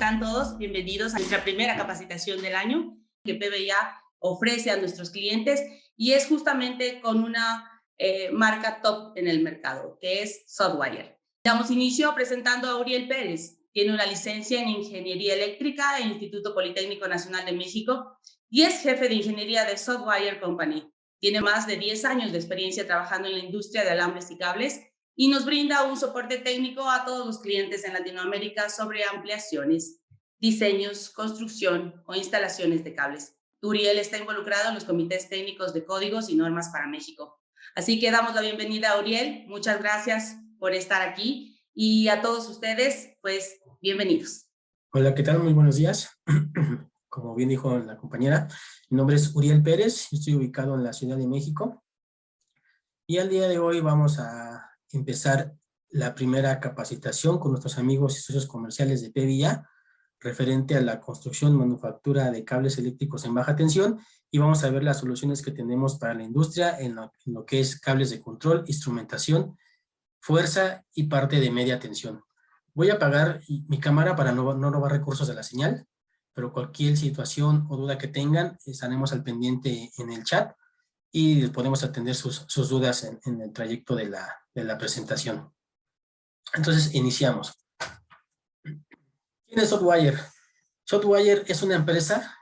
están todos? Bienvenidos a nuestra primera capacitación del año que PBIA ofrece a nuestros clientes y es justamente con una marca top en el mercado, que es Southwire. Damos inicio presentando a Uriel Pérez. Tiene una licencia en Ingeniería Eléctrica del Instituto Politécnico Nacional de México y es jefe de ingeniería de Southwire Company. Tiene más de 10 años de experiencia trabajando en la industria de alambres y cables y nos brinda un soporte técnico a todos los clientes en Latinoamérica sobre ampliaciones, diseños, construcción o instalaciones de cables. Uriel está involucrado en los comités técnicos de códigos y normas para México. Así que damos la bienvenida a Uriel. Muchas gracias por estar aquí y a todos ustedes, pues, bienvenidos. Hola, ¿qué tal? Muy buenos días. Como bien dijo la compañera, mi nombre es Uriel Pérez, estoy ubicado en la Ciudad de México y al día de hoy vamos a empezar la primera capacitación con nuestros amigos y socios comerciales de PBIA referente a la construcción y manufactura de cables eléctricos en baja tensión y vamos a ver las soluciones que tenemos para la industria en lo que es cables de control, instrumentación, fuerza y parte de media tensión. Voy a apagar mi cámara para no robar recursos de la señal, pero cualquier situación o duda que tengan, estaremos al pendiente en el chat y podemos atender sus dudas en el trayecto de la presentación. Entonces, iniciamos. ¿Quién es Southwire? Southwire es una empresa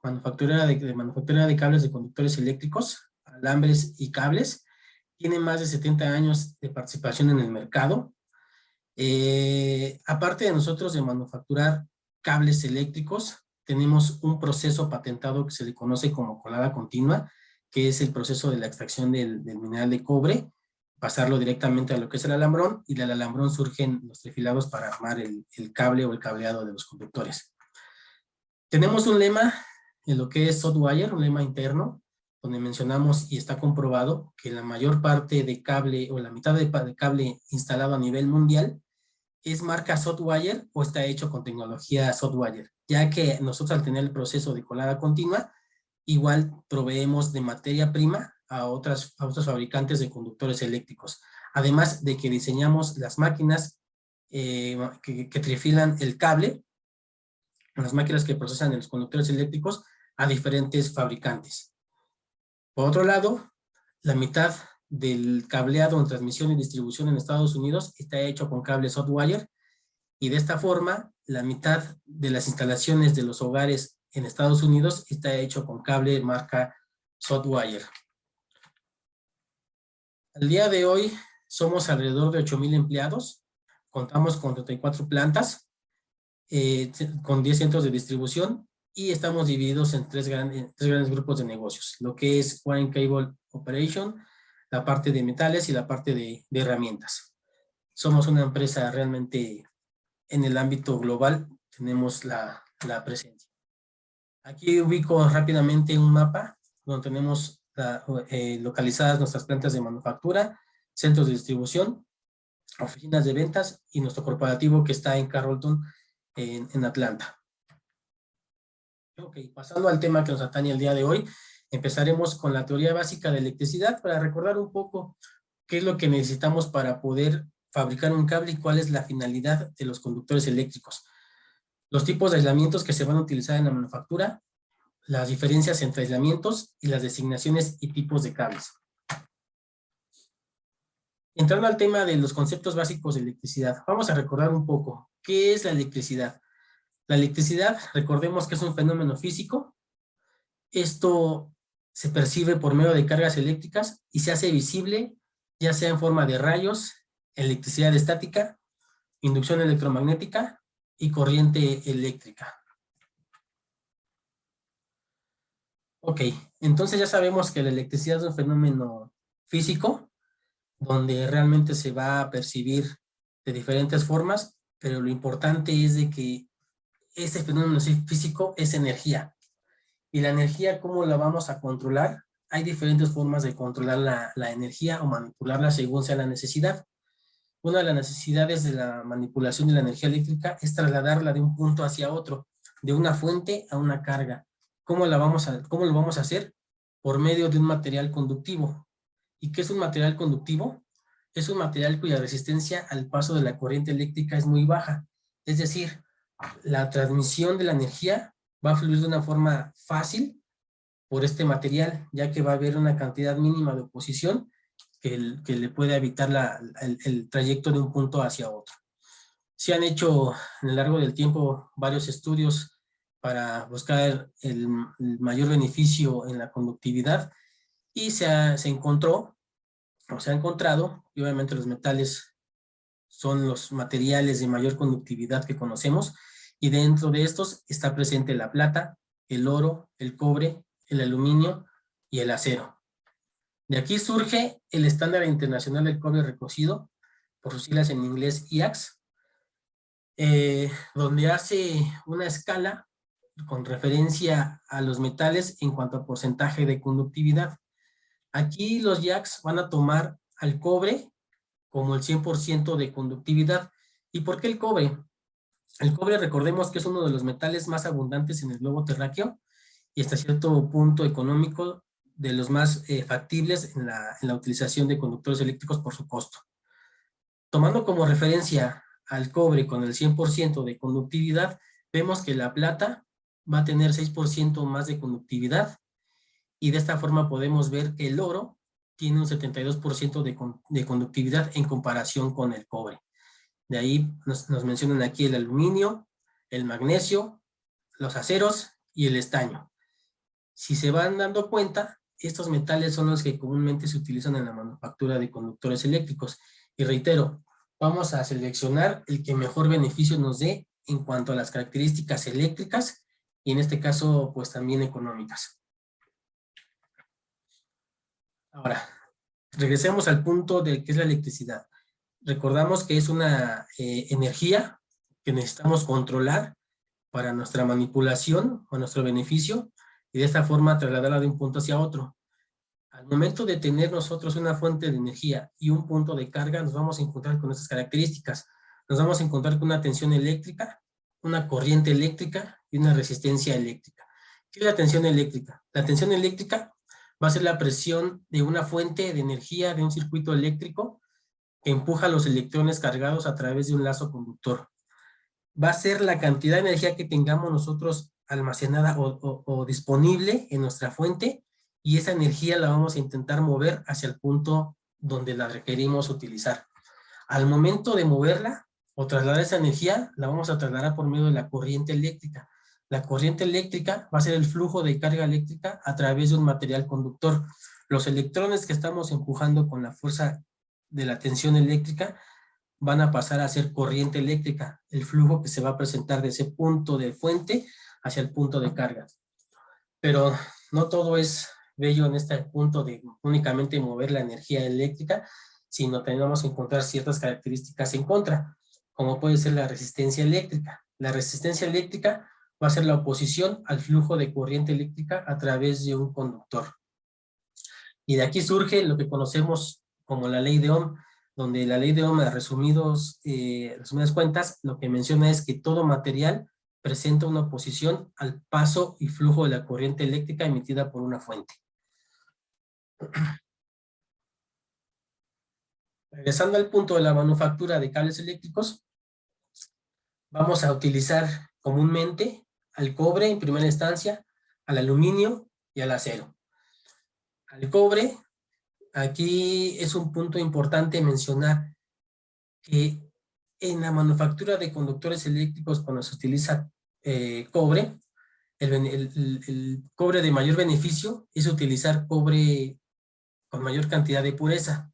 manufacturera de cables de conductores eléctricos, alambres y cables. Tiene más de 70 años de participación en el mercado. Aparte de nosotros de manufacturar cables eléctricos, tenemos un proceso patentado que se le conoce como colada continua, que es el proceso de la extracción del mineral de cobre, pasarlo directamente a lo que es el alambrón, y del alambrón surgen los trefilados para armar el cable o el cableado de los conductores. Tenemos un lema en lo que es Southwire, un lema interno, donde mencionamos y está comprobado que la mayor parte de cable o la mitad de cable instalado a nivel mundial es marca Southwire o está hecho con tecnología Southwire, ya que nosotros al tener el proceso de colada continua, igual proveemos de materia prima a otros fabricantes de conductores eléctricos, además de que diseñamos las máquinas que trifilan el cable, las máquinas que procesan los conductores eléctricos a diferentes fabricantes. Por otro lado, la mitad del cableado en transmisión y distribución en Estados Unidos está hecho con cable Southwire y de esta forma la mitad de las instalaciones de los hogares en Estados Unidos está hecho con cable marca Southwire. Al día de hoy somos alrededor de 8,000 empleados, contamos con 34 plantas, con 10 centros de distribución y estamos divididos en tres grandes grupos de negocios, lo que es Wire Cable Operation, la parte de metales y la parte de herramientas. Somos una empresa realmente en el ámbito global, tenemos la presencia. Aquí ubico rápidamente un mapa donde tenemos localizadas nuestras plantas de manufactura, centros de distribución, oficinas de ventas y nuestro corporativo que está en Carrollton, en Atlanta. Ok, pasando al tema que nos atañe el día de hoy, empezaremos con la teoría básica de electricidad para recordar un poco qué es lo que necesitamos para poder fabricar un cable y cuál es la finalidad de los conductores eléctricos. Los tipos de aislamientos que se van a utilizar en la manufactura, las diferencias entre aislamientos y las designaciones y tipos de cables. Entrando al tema de los conceptos básicos de electricidad, vamos a recordar un poco qué es la electricidad. La electricidad, recordemos que es un fenómeno físico. Esto se percibe por medio de cargas eléctricas y se hace visible ya sea en forma de rayos, electricidad estática, inducción electromagnética y corriente eléctrica. Ok, entonces ya sabemos que la electricidad es un fenómeno físico donde realmente se va a percibir de diferentes formas, pero lo importante es de que ese fenómeno físico es energía. Y la energía, ¿cómo la vamos a controlar? Hay diferentes formas de controlar la energía o manipularla según sea la necesidad. Una de las necesidades de la manipulación de la energía eléctrica es trasladarla de un punto hacia otro, de una fuente a una carga. ¿Cómo lo vamos a hacer? Por medio de un material conductivo. ¿Y qué es un material conductivo? Es un material cuya resistencia al paso de la corriente eléctrica es muy baja. Es decir, la transmisión de la energía va a fluir de una forma fácil por este material, ya que va a haber una cantidad mínima de oposición que le puede evitar el trayecto de un punto hacia otro. Se han hecho en el largo del tiempo varios estudios para buscar el mayor beneficio en la conductividad y se ha encontrado, y obviamente los metales son los materiales de mayor conductividad que conocemos, y dentro de estos está presente la plata, el oro, el cobre, el aluminio y el acero. De aquí surge el estándar internacional del cobre recocido, por sus siglas en inglés IACS, donde hace una escala con referencia a los metales en cuanto a porcentaje de conductividad. Aquí los IACS van a tomar al cobre como el 100% de conductividad. ¿Y por qué el cobre? El cobre, recordemos que es uno de los metales más abundantes en el globo terráqueo y hasta cierto punto económico de los más factibles en la utilización de conductores eléctricos por su costo. Tomando como referencia al cobre con el 100% de conductividad, vemos que la plata va a tener 6% más de conductividad, y de esta forma podemos ver que el oro tiene un 72% de conductividad en comparación con el cobre. De ahí nos mencionan aquí el aluminio, el magnesio, los aceros y el estaño. Si se van dando cuenta, estos metales son los que comúnmente se utilizan en la manufactura de conductores eléctricos. Y reitero, vamos a seleccionar el que mejor beneficio nos dé en cuanto a las características eléctricas y en este caso, pues también económicas. Ahora, regresemos al punto de qué es la electricidad. Recordamos que es una energía que necesitamos controlar para nuestra manipulación o nuestro beneficio, y de esta forma trasladarla de un punto hacia otro. Al momento de tener nosotros una fuente de energía y un punto de carga, nos vamos a encontrar con estas características. Nos vamos a encontrar con una tensión eléctrica, una corriente eléctrica y una resistencia eléctrica. ¿Qué es la tensión eléctrica? La tensión eléctrica va a ser la presión de una fuente de energía de un circuito eléctrico que empuja los electrones cargados a través de un lazo conductor. Va a ser la cantidad de energía que tengamos nosotros almacenada o disponible en nuestra fuente, y esa energía la vamos a intentar mover hacia el punto donde la requerimos utilizar. Al momento de moverla o trasladar esa energía, la vamos a trasladar por medio de la corriente eléctrica. La corriente eléctrica va a ser el flujo de carga eléctrica a través de un material conductor. Los electrones que estamos empujando con la fuerza de la tensión eléctrica van a pasar a ser corriente eléctrica, el flujo que se va a presentar de ese punto de fuente hacia el punto de carga. Pero no todo es bello en este punto de únicamente mover la energía eléctrica, sino tenemos que encontrar ciertas características en contra, como puede ser la resistencia eléctrica. La resistencia eléctrica va a ser la oposición al flujo de corriente eléctrica a través de un conductor. Y de aquí surge lo que conocemos como la ley de Ohm, donde la ley de Ohm, a resumidas cuentas, lo que menciona es que todo material presenta una oposición al paso y flujo de la corriente eléctrica emitida por una fuente. Regresando al punto de la manufactura de cables eléctricos, vamos a utilizar comúnmente al cobre en primera instancia, al aluminio y al acero. Al cobre, aquí es un punto importante mencionar que en la manufactura de conductores eléctricos, cuando se utiliza cobre, el cobre de mayor beneficio es utilizar cobre con mayor cantidad de pureza.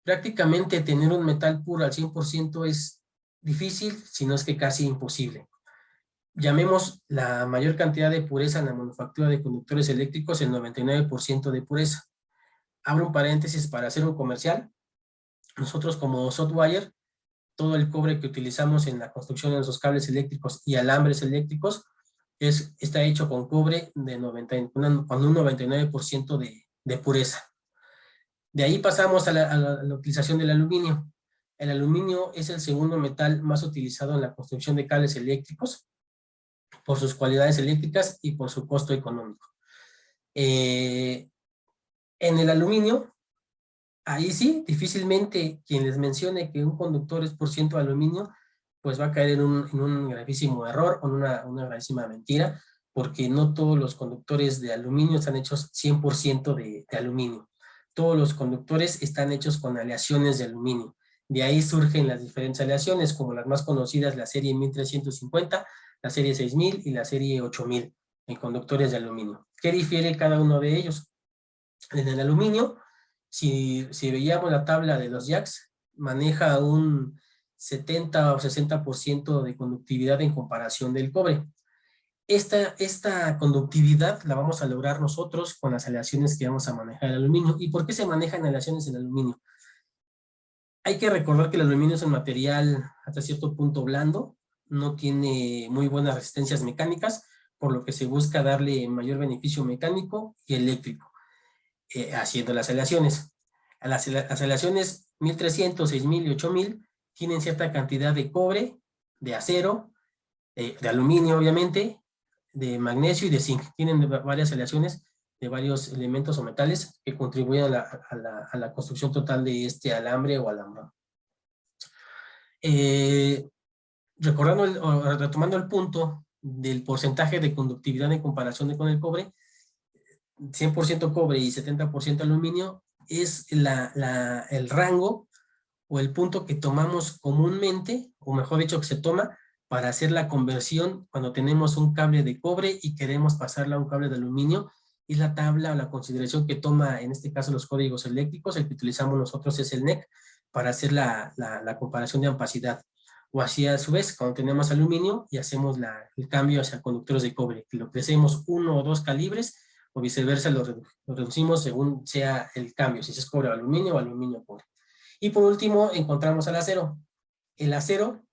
Prácticamente tener un metal puro al 100% es difícil, si no es que casi imposible. Llamemos la mayor cantidad de pureza en la manufactura de conductores eléctricos el 99% de pureza. Abro un paréntesis para hacer un comercial. Nosotros como SOTWIRE, todo el cobre que utilizamos en la construcción de nuestros cables eléctricos y alambres eléctricos está hecho con cobre con un 99% de pureza. De ahí pasamos a la utilización del aluminio. El aluminio es el segundo metal más utilizado en la construcción de cables eléctricos por sus cualidades eléctricas y por su costo económico. En el aluminio, ahí sí, difícilmente quien les mencione que un conductor es por ciento aluminio, pues va a caer en un gravísimo error o en una gravísima mentira, porque no todos los conductores de aluminio están hechos 100% de aluminio. Todos los conductores están hechos con aleaciones de aluminio. De ahí surgen las diferentes aleaciones, como las más conocidas, la serie 1350, la serie 6000 y la serie 8000 en conductores de aluminio. ¿Qué difiere cada uno de ellos? En el aluminio, si veíamos la tabla de los jacks, maneja un 70 o 60% de conductividad en comparación del cobre. Esta conductividad la vamos a lograr nosotros con las aleaciones que vamos a manejar en el aluminio. ¿Y por qué se manejan aleaciones en aluminio? Hay que recordar que el aluminio es un material hasta cierto punto blando, no tiene muy buenas resistencias mecánicas, por lo que se busca darle mayor beneficio mecánico y eléctrico, haciendo las aleaciones. Las aleaciones 1300, 6000 y 8000 tienen cierta cantidad de cobre, de acero, de aluminio obviamente, de magnesio y de zinc. Tienen varias aleaciones de varios elementos o metales que contribuyen a la construcción total de este alambre o alambrado. Retomando el punto del porcentaje de conductividad en comparación con el cobre, 100% cobre y 70% aluminio es el rango o el punto que tomamos comúnmente, o mejor dicho, que se toma para hacer la conversión cuando tenemos un cable de cobre y queremos pasarla a un cable de aluminio. Y la tabla o la consideración que toma, en este caso, los códigos eléctricos, el que utilizamos nosotros es el NEC, para hacer la comparación de ampacidad. O así, a su vez, cuando tenemos aluminio y hacemos el cambio hacia conductores de cobre, que lo crecemos 1 o 2 calibres, o viceversa, lo reducimos según sea el cambio, si es cobre o aluminio cobre. Y por último, encontramos al acero. El acero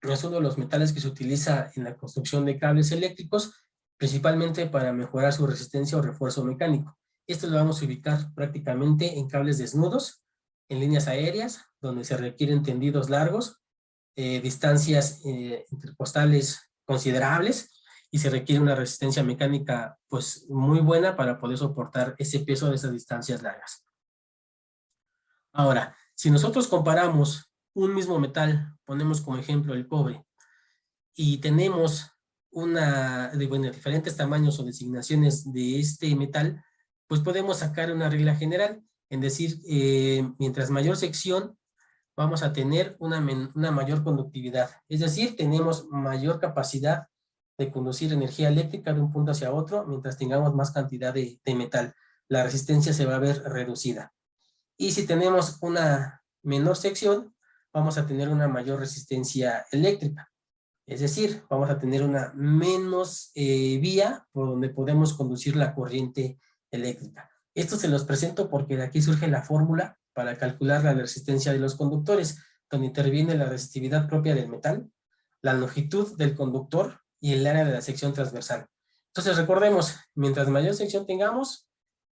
es uno de los metales que se utiliza en la construcción de cables eléctricos, principalmente para mejorar su resistencia o refuerzo mecánico. Esto lo vamos a ubicar prácticamente en cables desnudos, en líneas aéreas, donde se requieren tendidos largos, distancias intercostales considerables, y se requiere una resistencia mecánica pues muy buena para poder soportar ese peso de esas distancias largas. Ahora, si nosotros comparamos un mismo metal, ponemos como ejemplo el cobre, y tenemos diferentes tamaños o designaciones de este metal, pues podemos sacar una regla general, en decir, mientras mayor sección, vamos a tener una mayor conductividad. Es decir, tenemos mayor capacidad de conducir energía eléctrica de un punto hacia otro, mientras tengamos más cantidad de metal. La resistencia se va a ver reducida. Y si tenemos una menor sección, vamos a tener una mayor resistencia eléctrica. Es decir, vamos a tener una menos vía por donde podemos conducir la corriente eléctrica. Esto se los presento porque de aquí surge la fórmula para calcular la resistencia de los conductores, donde interviene la resistividad propia del metal, la longitud del conductor y el área de la sección transversal. Entonces recordemos, mientras mayor sección tengamos,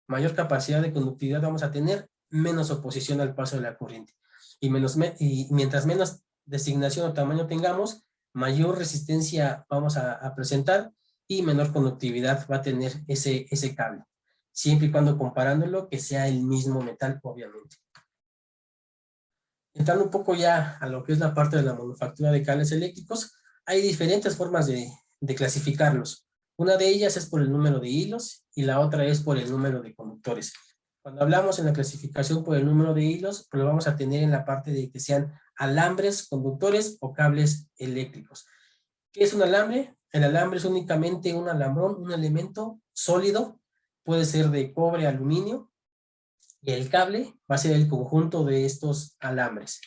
mayor capacidad de conductividad vamos a tener, menos oposición al paso de la corriente. Y mientras menos designación o tamaño tengamos, mayor resistencia vamos a presentar y menor conductividad va a tener ese cable. Siempre y cuando comparándolo que sea el mismo metal, obviamente. Entrando un poco ya a lo que es la parte de la manufactura de cables eléctricos, hay diferentes formas de clasificarlos. Una de ellas es por el número de hilos y la otra es por el número de conductores. Cuando hablamos en la clasificación por el número de hilos, pues lo vamos a tener en la parte de que sean alambres, conductores o cables eléctricos. ¿Qué es un alambre? El alambre es únicamente un alambrón, un elemento sólido, puede ser de cobre, aluminio, y el cable va a ser el conjunto de estos alambres.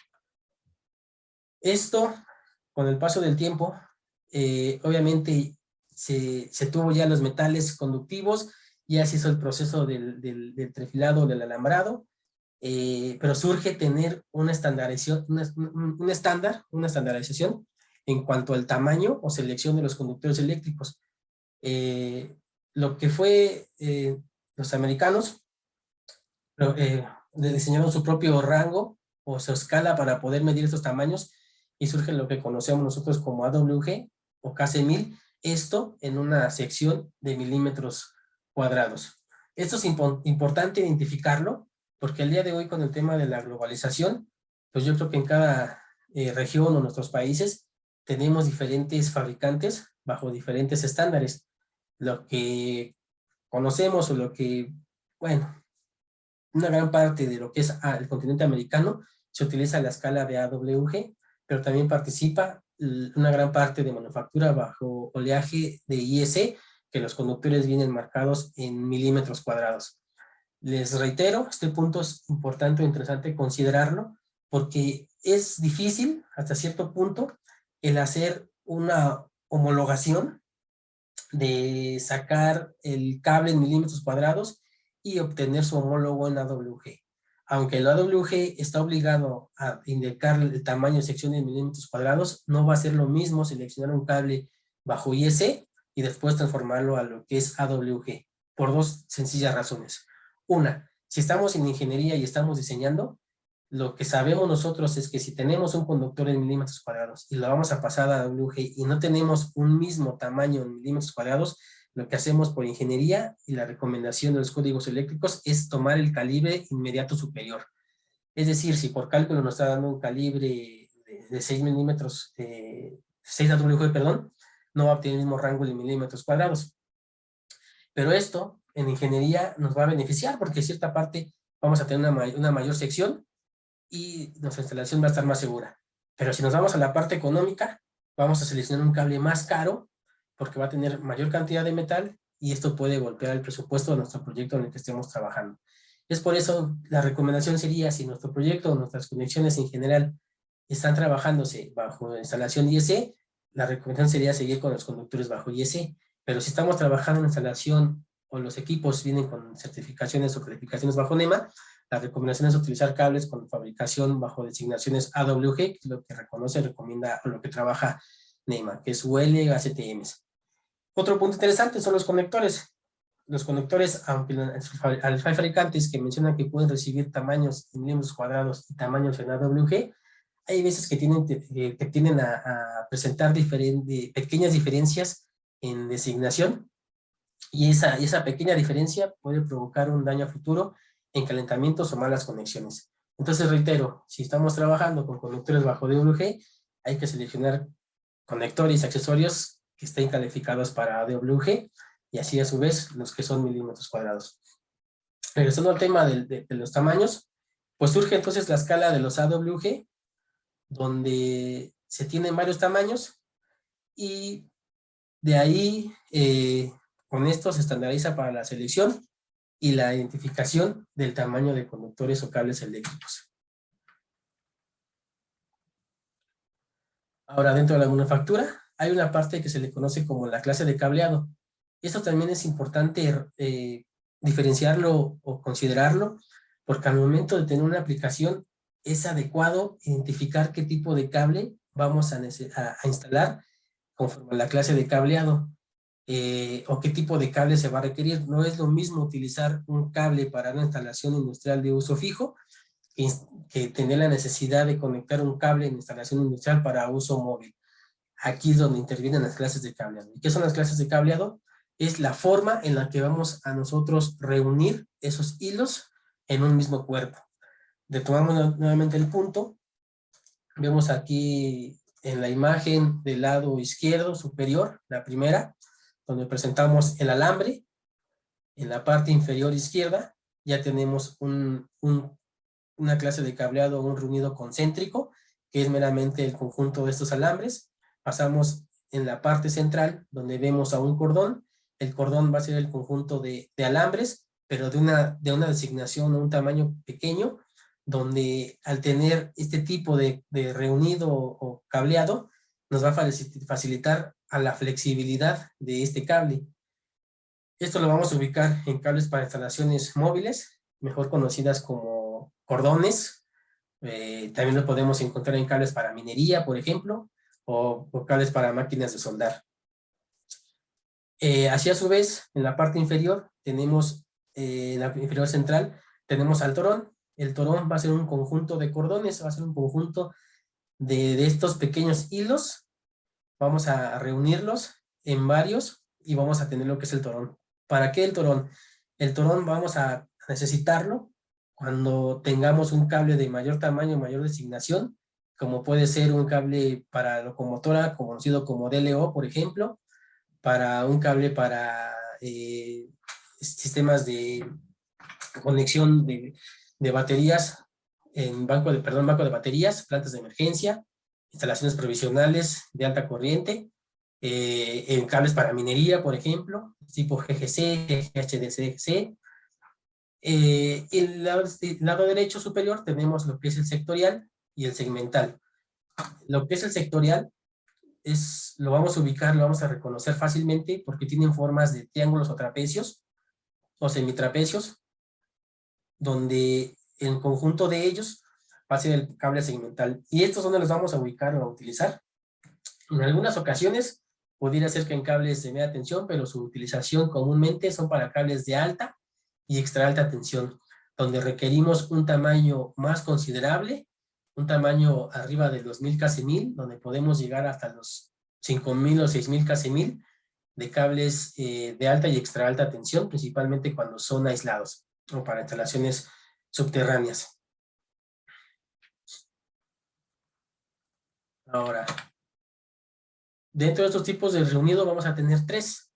Esto, con el paso del tiempo, obviamente se tuvo ya los metales conductivos, ya se hizo el proceso del trefilado, del alambrado, pero surge tener una estandarización, una estandarización en cuanto al tamaño o selección de los conductores eléctricos. Lo que fue los americanos diseñaron su propio rango o su escala para poder medir estos tamaños, y surge lo que conocemos nosotros como AWG o KC1000, esto en una sección de milímetros cuadrados. Esto es importante identificarlo, porque el día de hoy, con el tema de la globalización, pues yo creo que en cada región o nuestros países tenemos diferentes fabricantes bajo diferentes estándares. Lo que conocemos o lo que, bueno, una gran parte de lo que es el continente americano se utiliza la escala de AWG, pero también participa una gran parte de manufactura bajo oleaje de IS, que los conductores vienen marcados en milímetros cuadrados. Les reitero, este punto es importante o interesante considerarlo, porque es difícil hasta cierto punto el hacer una homologación de sacar el cable en milímetros cuadrados y obtener su homólogo en AWG. Aunque el AWG está obligado a indicar el tamaño de sección en milímetros cuadrados, no va a ser lo mismo seleccionar un cable bajo IS y después transformarlo a lo que es AWG, por dos sencillas razones. Una, si estamos en ingeniería y estamos diseñando, lo que sabemos nosotros es que si tenemos un conductor en milímetros cuadrados y lo vamos a pasar a AWG y no tenemos un mismo tamaño en milímetros cuadrados, lo que hacemos por ingeniería y la recomendación de los códigos eléctricos es tomar el calibre inmediato superior. Es decir, si por cálculo nos está dando un calibre de 6 milímetros, 6 AWG, perdón, no va a obtener el mismo rango de milímetros cuadrados. Pero esto en ingeniería nos va a beneficiar porque en cierta parte vamos a tener una mayor sección y nuestra instalación va a estar más segura. Pero si nos vamos a la parte económica, vamos a seleccionar un cable más caro porque va a tener mayor cantidad de metal y esto puede golpear el presupuesto de nuestro proyecto en el que estemos trabajando. Es por eso la recomendación sería, si nuestro proyecto o nuestras conexiones en general están trabajándose bajo instalación IEC, la recomendación sería seguir con los conductores bajo IEC, pero si estamos trabajando en instalación o los equipos vienen con certificaciones o calificaciones bajo NEMA, la recomendación es utilizar cables con fabricación bajo designaciones AWG, que es lo que reconoce, recomienda o lo que trabaja NEMA, que es UL, ACTMs. Otro punto interesante son los conectores. Los conectores, aunque hay fabricantes que mencionan que pueden recibir tamaños en milímetros cuadrados y tamaños en AWG, hay veces que tienden a presentar pequeñas diferencias en designación y esa pequeña diferencia puede provocar un daño a futuro en calentamientos o malas conexiones. Entonces reitero, si estamos trabajando con conectores bajo AWG, hay que seleccionar conectores y accesorios que estén calificados para AWG y así a su vez los que son milímetros cuadrados. Regresando al tema de los tamaños, pues surge entonces la escala de los AWG, donde se tienen varios tamaños y de ahí con esto se estandariza para la selección y la identificación del tamaño de conductores o cables eléctricos. Ahora, dentro de la manufactura hay una parte que se le conoce como la clase de cableado. Esto también es importante diferenciarlo o considerarlo, porque al momento de tener una aplicación es adecuado identificar qué tipo de cable vamos a instalar conforme a la clase de cableado. O qué tipo de cable se va a requerir. No es lo mismo utilizar un cable para una instalación industrial de uso fijo que tener la necesidad de conectar un cable en instalación industrial para uso móvil. Aquí es donde intervienen las clases de cableado. ¿Y qué son las clases de cableado? Es la forma en la que vamos a nosotros reunir esos hilos en un mismo cuerpo. Retomamos nuevamente el punto. Vemos aquí en la imagen del lado izquierdo superior, la primera, donde presentamos el alambre. En la parte inferior izquierda ya tenemos una clase de cableado, un reunido concéntrico, que es meramente el conjunto de estos alambres. Pasamos en la parte central, donde vemos a un cordón. El cordón va a ser el conjunto de alambres, pero de una designación o un tamaño pequeño, donde al tener este tipo de reunido o cableado, nos va a facilitar a la flexibilidad de este cable. Esto lo vamos a ubicar en cables para instalaciones móviles, mejor conocidas como cordones. También lo podemos encontrar en cables para minería, por ejemplo, o cables para máquinas de soldar. Así a su vez, en la parte inferior, tenemos, en la inferior central, tenemos al torón. El torón va a ser un conjunto de cordones, va a ser un conjunto de estos pequeños hilos. Vamos a reunirlos en varios y vamos a tener lo que es el torón. ¿Para qué el torón? El torón vamos a necesitarlo cuando tengamos un cable de mayor tamaño, mayor designación, como puede ser un cable para locomotora, conocido como DLO, por ejemplo, para un cable para sistemas de conexión de baterías en banco de baterías, plantas de emergencia, instalaciones provisionales de alta corriente, en cables para minería, por ejemplo, tipo GGC, HDC. El lado derecho superior tenemos lo que es el sectorial y el segmental. Lo que es el sectorial lo vamos a ubicar, lo vamos a reconocer fácilmente porque tienen formas de triángulos o trapecios o semitrapecios, donde el conjunto de ellos va a ser el cable segmental. Y estos donde los vamos a ubicar o a utilizar. En algunas ocasiones podría ser que en cables de media tensión, pero su utilización comúnmente son para cables de alta y extra alta tensión, donde requerimos un tamaño más considerable, un tamaño arriba de los 1000 kc/1000, donde podemos llegar hasta los 5000 o 6000 kc/1000 de cables de alta y extra alta tensión, principalmente cuando son aislados o para instalaciones subterráneas. Ahora, dentro de estos tipos de reunido vamos a tener tres.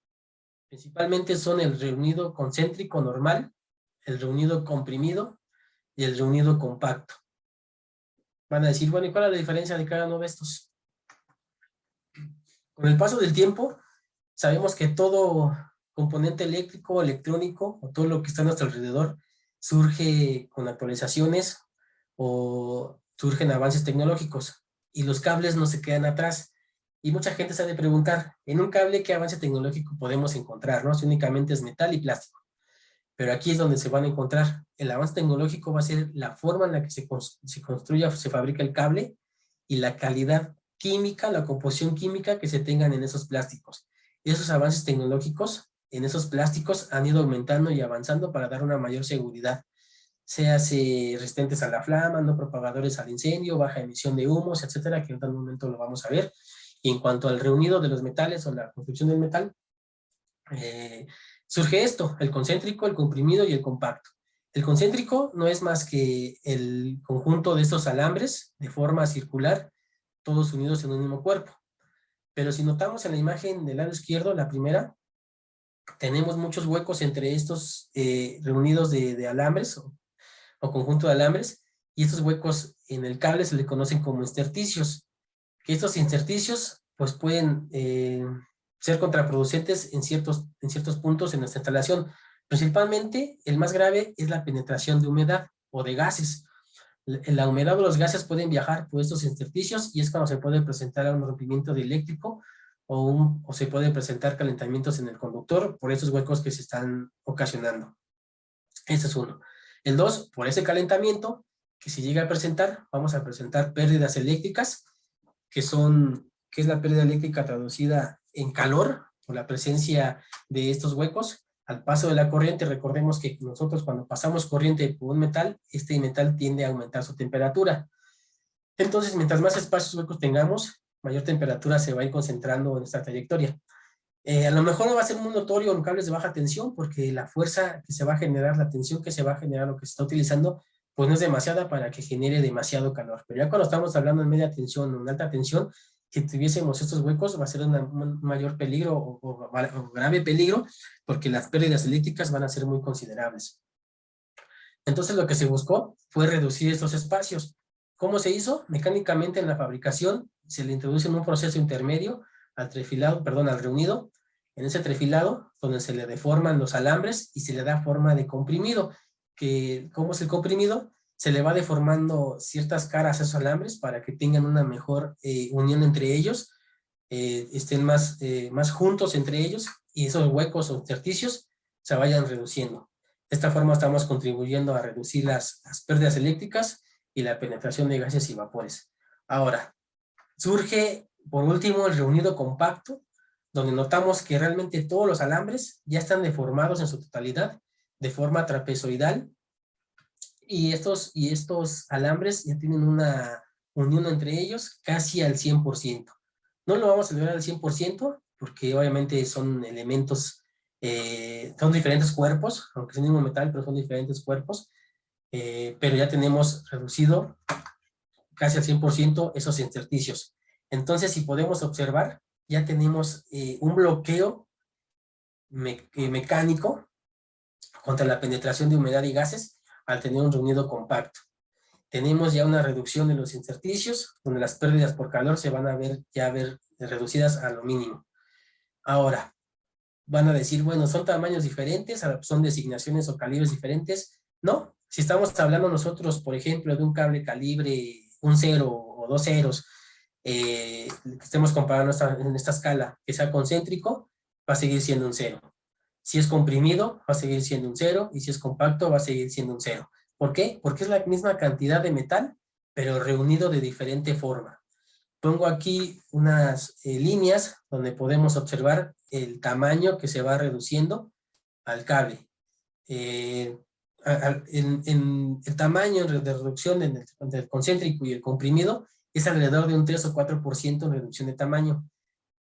Principalmente son el reunido concéntrico normal, el reunido comprimido y el reunido compacto. Van a decir, bueno, ¿y cuál es la diferencia de cada uno de estos? Con el paso del tiempo, sabemos que todo componente eléctrico, electrónico, o todo lo que está a nuestro alrededor, surge con actualizaciones o surgen avances tecnológicos, y los cables no se quedan atrás. Y mucha gente se ha de preguntar, en un cable, ¿qué avance tecnológico podemos encontrar? ¿No? Si únicamente es metal y plástico. Pero aquí es donde se van a encontrar. El avance tecnológico va a ser la forma en la que se construya, se fabrica el cable, y la calidad química, la composición química que se tengan en esos plásticos. Esos avances tecnológicos en esos plásticos han ido aumentando y avanzando para dar una mayor seguridad. Se hace resistentes a la flama, no propagadores al incendio, baja emisión de humos, etcétera, que en un momento lo vamos a ver. Y en cuanto al reunido de los metales o la construcción del metal, surge esto, el concéntrico, el comprimido y el compacto. El concéntrico no es más que el conjunto de estos alambres de forma circular, todos unidos en un mismo cuerpo. Pero si notamos en la imagen del lado izquierdo, la primera, tenemos muchos huecos entre estos reunidos de alambres o conjunto de alambres, y estos huecos en el cable se le conocen como intersticios. Que estos intersticios pues pueden ser contraproducentes en ciertos puntos en nuestra instalación. Principalmente, el más grave es la penetración de humedad o de gases. La humedad o los gases pueden viajar por estos intersticios, y es cuando se puede presentar un rompimiento de eléctrico o se puede presentar calentamientos en el conductor por esos huecos que se están ocasionando. Ese es uno. El dos, por ese calentamiento que se llega a presentar, vamos a presentar pérdidas eléctricas, que es la pérdida eléctrica traducida en calor por la presencia de estos huecos. Al paso de la corriente, recordemos que nosotros cuando pasamos corriente por un metal, este metal tiende a aumentar su temperatura. Entonces, mientras más espacios huecos tengamos, mayor temperatura se va a ir concentrando en esta trayectoria. A lo mejor no va a ser muy notorio en cables de baja tensión, porque la fuerza que se va a generar, la tensión que se va a generar, lo que se está utilizando, pues no es demasiada para que genere demasiado calor. Pero ya cuando estamos hablando en media tensión o en alta tensión, si tuviésemos estos huecos, va a ser un mayor peligro o grave peligro, porque las pérdidas eléctricas van a ser muy considerables. Entonces lo que se buscó fue reducir estos espacios. ¿Cómo se hizo? Mecánicamente en la fabricación se le introduce en un proceso intermedio al reunido. En ese trefilado, donde se le deforman los alambres y se le da forma de comprimido. ¿Cómo es el comprimido? Se le va deformando ciertas caras a esos alambres para que tengan una mejor unión entre ellos, estén más juntos entre ellos, y esos huecos o intersticios se vayan reduciendo. De esta forma estamos contribuyendo a reducir las pérdidas eléctricas y la penetración de gases y vapores. Ahora, surge por último el reunido compacto, donde notamos que realmente todos los alambres ya están deformados en su totalidad de forma trapezoidal, y estos alambres ya tienen una unión entre ellos casi al 100%. No lo vamos a lograr al 100% porque obviamente son elementos, son diferentes cuerpos, aunque es el mismo metal, pero son diferentes cuerpos, pero ya tenemos reducido casi al 100% esos intersticios. Entonces, si podemos observar, ya tenemos un bloqueo mecánico contra la penetración de humedad y gases al tener un reunido compacto. Tenemos ya una reducción de los intersticios, donde las pérdidas por calor se van a ver reducidas a lo mínimo. Ahora, van a decir, bueno, ¿son tamaños diferentes? ¿Son designaciones o calibres diferentes? No. Si estamos hablando nosotros, por ejemplo, de un cable calibre, un 0 o 2 ceros, que estemos comparando en esta escala, que sea concéntrico, va a seguir siendo un 0. Si es comprimido, va a seguir siendo un 0, y si es compacto, va a seguir siendo un 0. ¿Por qué? Porque es la misma cantidad de metal, pero reunido de diferente forma. Pongo aquí unas líneas donde podemos observar el tamaño que se va reduciendo al cable. El tamaño de reducción entre el concéntrico y el comprimido es alrededor de un 3 o 4% en reducción de tamaño.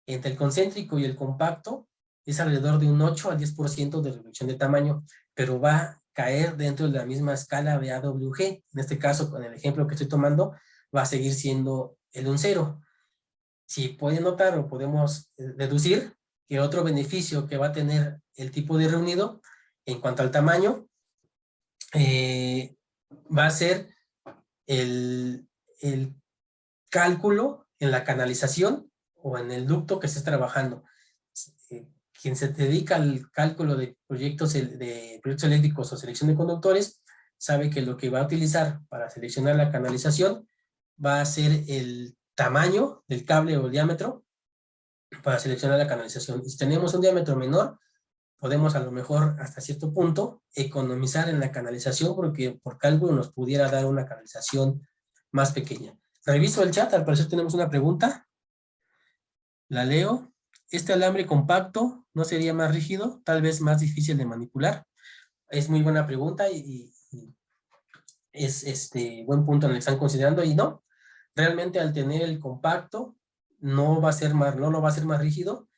Entre el concéntrico y el compacto es alrededor de un 8 al 10% de reducción de tamaño, pero va a caer dentro de la misma escala de AWG. En este caso, con el ejemplo que estoy tomando, va a seguir siendo el un 0. Si pueden notar o podemos deducir que otro beneficio que va a tener el tipo de reunido en cuanto al tamaño va a ser el cálculo en la canalización o en el ducto que estés trabajando. Quien se dedica al cálculo de proyectos eléctricos o selección de conductores sabe que lo que va a utilizar para seleccionar la canalización va a ser el tamaño del cable o el diámetro para seleccionar la canalización. Y si tenemos un diámetro menor, podemos a lo mejor hasta cierto punto economizar en la canalización, porque por cálculo nos pudiera dar una canalización más pequeña. Reviso el chat, al parecer tenemos una pregunta. La leo. ¿Este alambre compacto no sería más rígido, tal vez más difícil de manipular? Es muy buena pregunta y es buen punto en el que están considerando, y no. Realmente al tener el compacto no lo va a ser más rígido.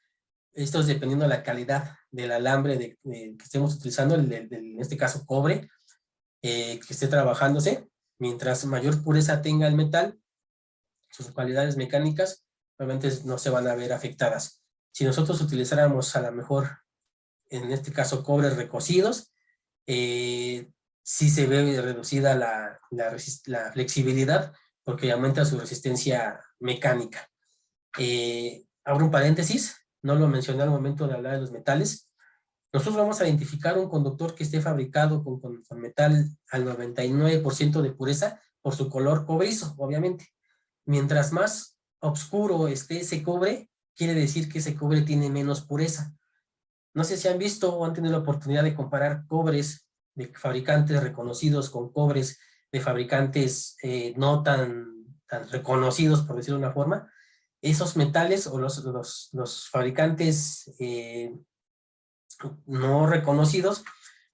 Esto es dependiendo de la calidad del alambre que estemos utilizando, en este caso cobre, que esté trabajándose. Mientras mayor pureza tenga el metal, sus cualidades mecánicas obviamente no se van a ver afectadas. Si nosotros utilizáramos a lo mejor, en este caso, cobres recocidos, sí se ve reducida la flexibilidad, porque aumenta su resistencia mecánica. Abro un paréntesis, no lo mencioné al momento de hablar de los metales. Nosotros vamos a identificar un conductor que esté fabricado con metal al 99% de pureza por su color cobrizo, obviamente. Mientras más oscuro esté ese cobre, quiere decir que ese cobre tiene menos pureza. No sé si han visto o han tenido la oportunidad de comparar cobres de fabricantes reconocidos con cobres de fabricantes no tan reconocidos, por decirlo de una forma. Esos metales o los fabricantes no reconocidos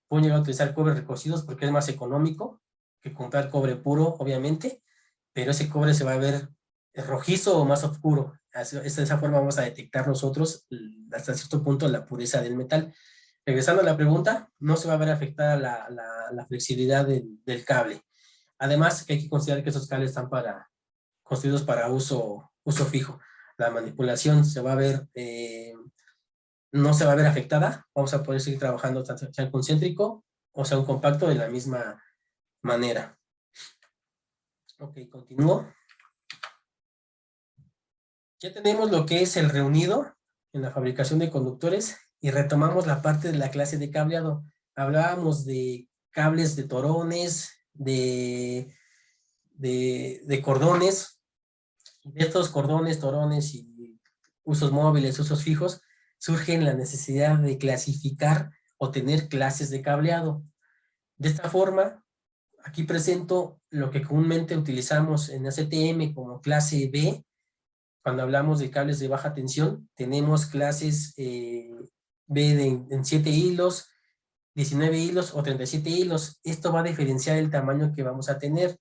pueden llegar a utilizar cobres reconocidos porque es más económico que comprar cobre puro, obviamente, pero ese cobre se va a ver rojizo o más oscuro. De esa forma vamos a detectar nosotros hasta cierto punto la pureza del metal. Regresando a la pregunta, no se va a ver afectada la flexibilidad del cable. Además, que hay que considerar que esos cables están construidos para uso fijo. La manipulación se va a ver, no se va a ver afectada. Vamos a poder seguir trabajando tanto sea concéntrico o sea un compacto de la misma manera. Ok, continúo. Ya tenemos lo que es el reunido en la fabricación de conductores y retomamos la parte de la clase de cableado. Hablábamos de cables de torones, de cordones. De estos cordones, torones y usos móviles, usos fijos, surge la necesidad de clasificar o tener clases de cableado. De esta forma, aquí presento lo que comúnmente utilizamos en ACTM como clase B. Cuando hablamos de cables de baja tensión, tenemos clases B en 7 hilos, 19 hilos o 37 hilos. Esto va a diferenciar el tamaño que vamos a tener.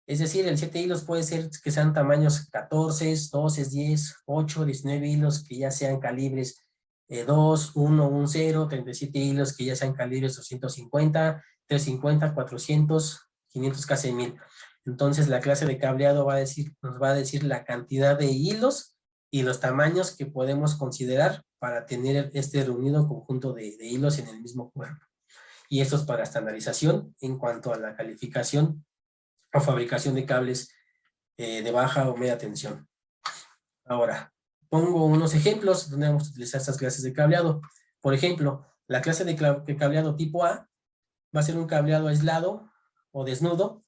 Es decir, el 7 hilos puede ser que sean tamaños 14, 12, 10, 8, 19 hilos que ya sean calibres 2, 1, 1, 0, 37 hilos que ya sean calibres 250, 350, 400, 500, casi 1000. Entonces la clase de cableado nos va a decir la cantidad de hilos y los tamaños que podemos considerar para tener este reunido conjunto de hilos en el mismo cuerpo. Y esto es para estandarización en cuanto a la calificación o fabricación de cables de baja o media tensión. Ahora, pongo unos ejemplos donde vamos a utilizar estas clases de cableado. Por ejemplo, la clase de cableado tipo A va a ser un cableado aislado o desnudo,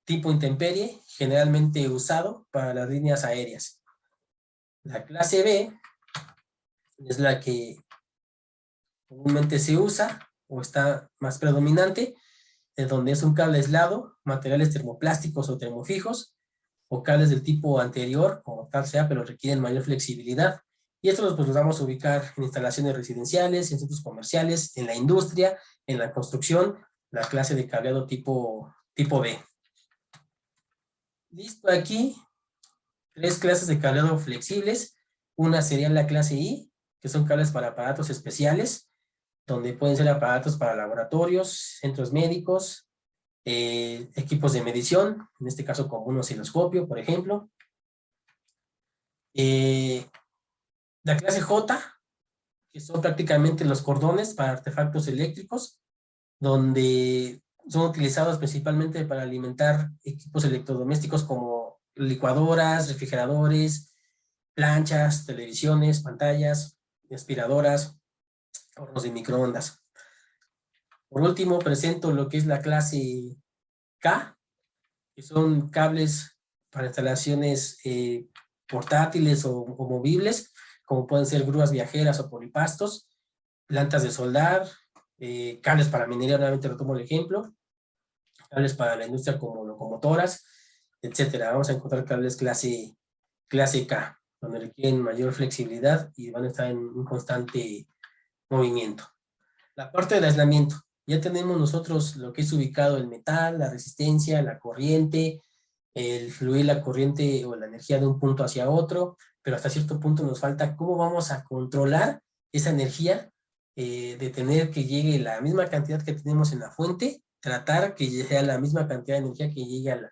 tipo intemperie, generalmente usado para las líneas aéreas. La clase B es la que comúnmente se usa o está más predominante, donde es un cable aislado, materiales termoplásticos o termofijos, o cables del tipo anterior, como tal sea, pero requieren mayor flexibilidad. Y estos pues, los vamos a ubicar en instalaciones residenciales, en centros comerciales, en la industria, en la construcción, la clase de cableado tipo B. Listo, aquí 3 clases de cableado flexibles. Una sería la clase I, que son cables para aparatos especiales, donde pueden ser aparatos para laboratorios, centros médicos, equipos de medición, en este caso como un osciloscopio, por ejemplo. La clase J, que son prácticamente los cordones para artefactos eléctricos, donde son utilizados principalmente para alimentar equipos electrodomésticos como licuadoras, refrigeradores, planchas, televisiones, pantallas, aspiradoras, hornos de microondas. Por último, presento lo que es la clase K, que son cables para instalaciones portátiles o movibles, como pueden ser grúas viajeras o polipastos, plantas de soldar, cables para minería, nuevamente lo tomo el ejemplo, cables para la industria como locomotoras, etcétera. Vamos a encontrar cables clase K, donde requieren mayor flexibilidad y van a estar en un constante movimiento. La parte del aislamiento. Ya tenemos nosotros lo que es ubicado el metal, la resistencia, la corriente, el fluir la corriente o la energía de un punto hacia otro, pero hasta cierto punto nos falta cómo vamos a controlar esa energía, de tener que llegue la misma cantidad que tenemos en la fuente, tratar que sea la misma cantidad de energía que llegue a la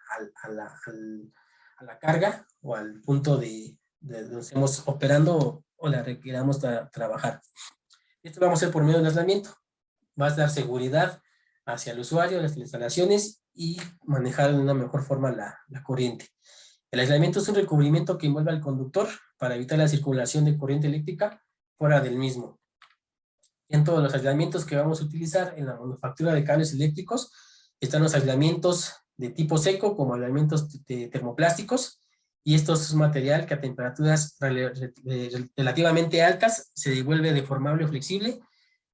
carga o al punto de donde estemos operando o la requiramos trabajar. Esto lo vamos a hacer por medio del aislamiento. Va a dar seguridad hacia el usuario, las instalaciones y manejar de una mejor forma la corriente. El aislamiento es un recubrimiento que envuelve al conductor para evitar la circulación de corriente eléctrica fuera del mismo. En todos los aislamientos que vamos a utilizar en la manufactura de cables eléctricos están los aislamientos de tipo seco como aislamientos termoplásticos, y esto es un material que a temperaturas relativamente altas se devuelve deformable o flexible,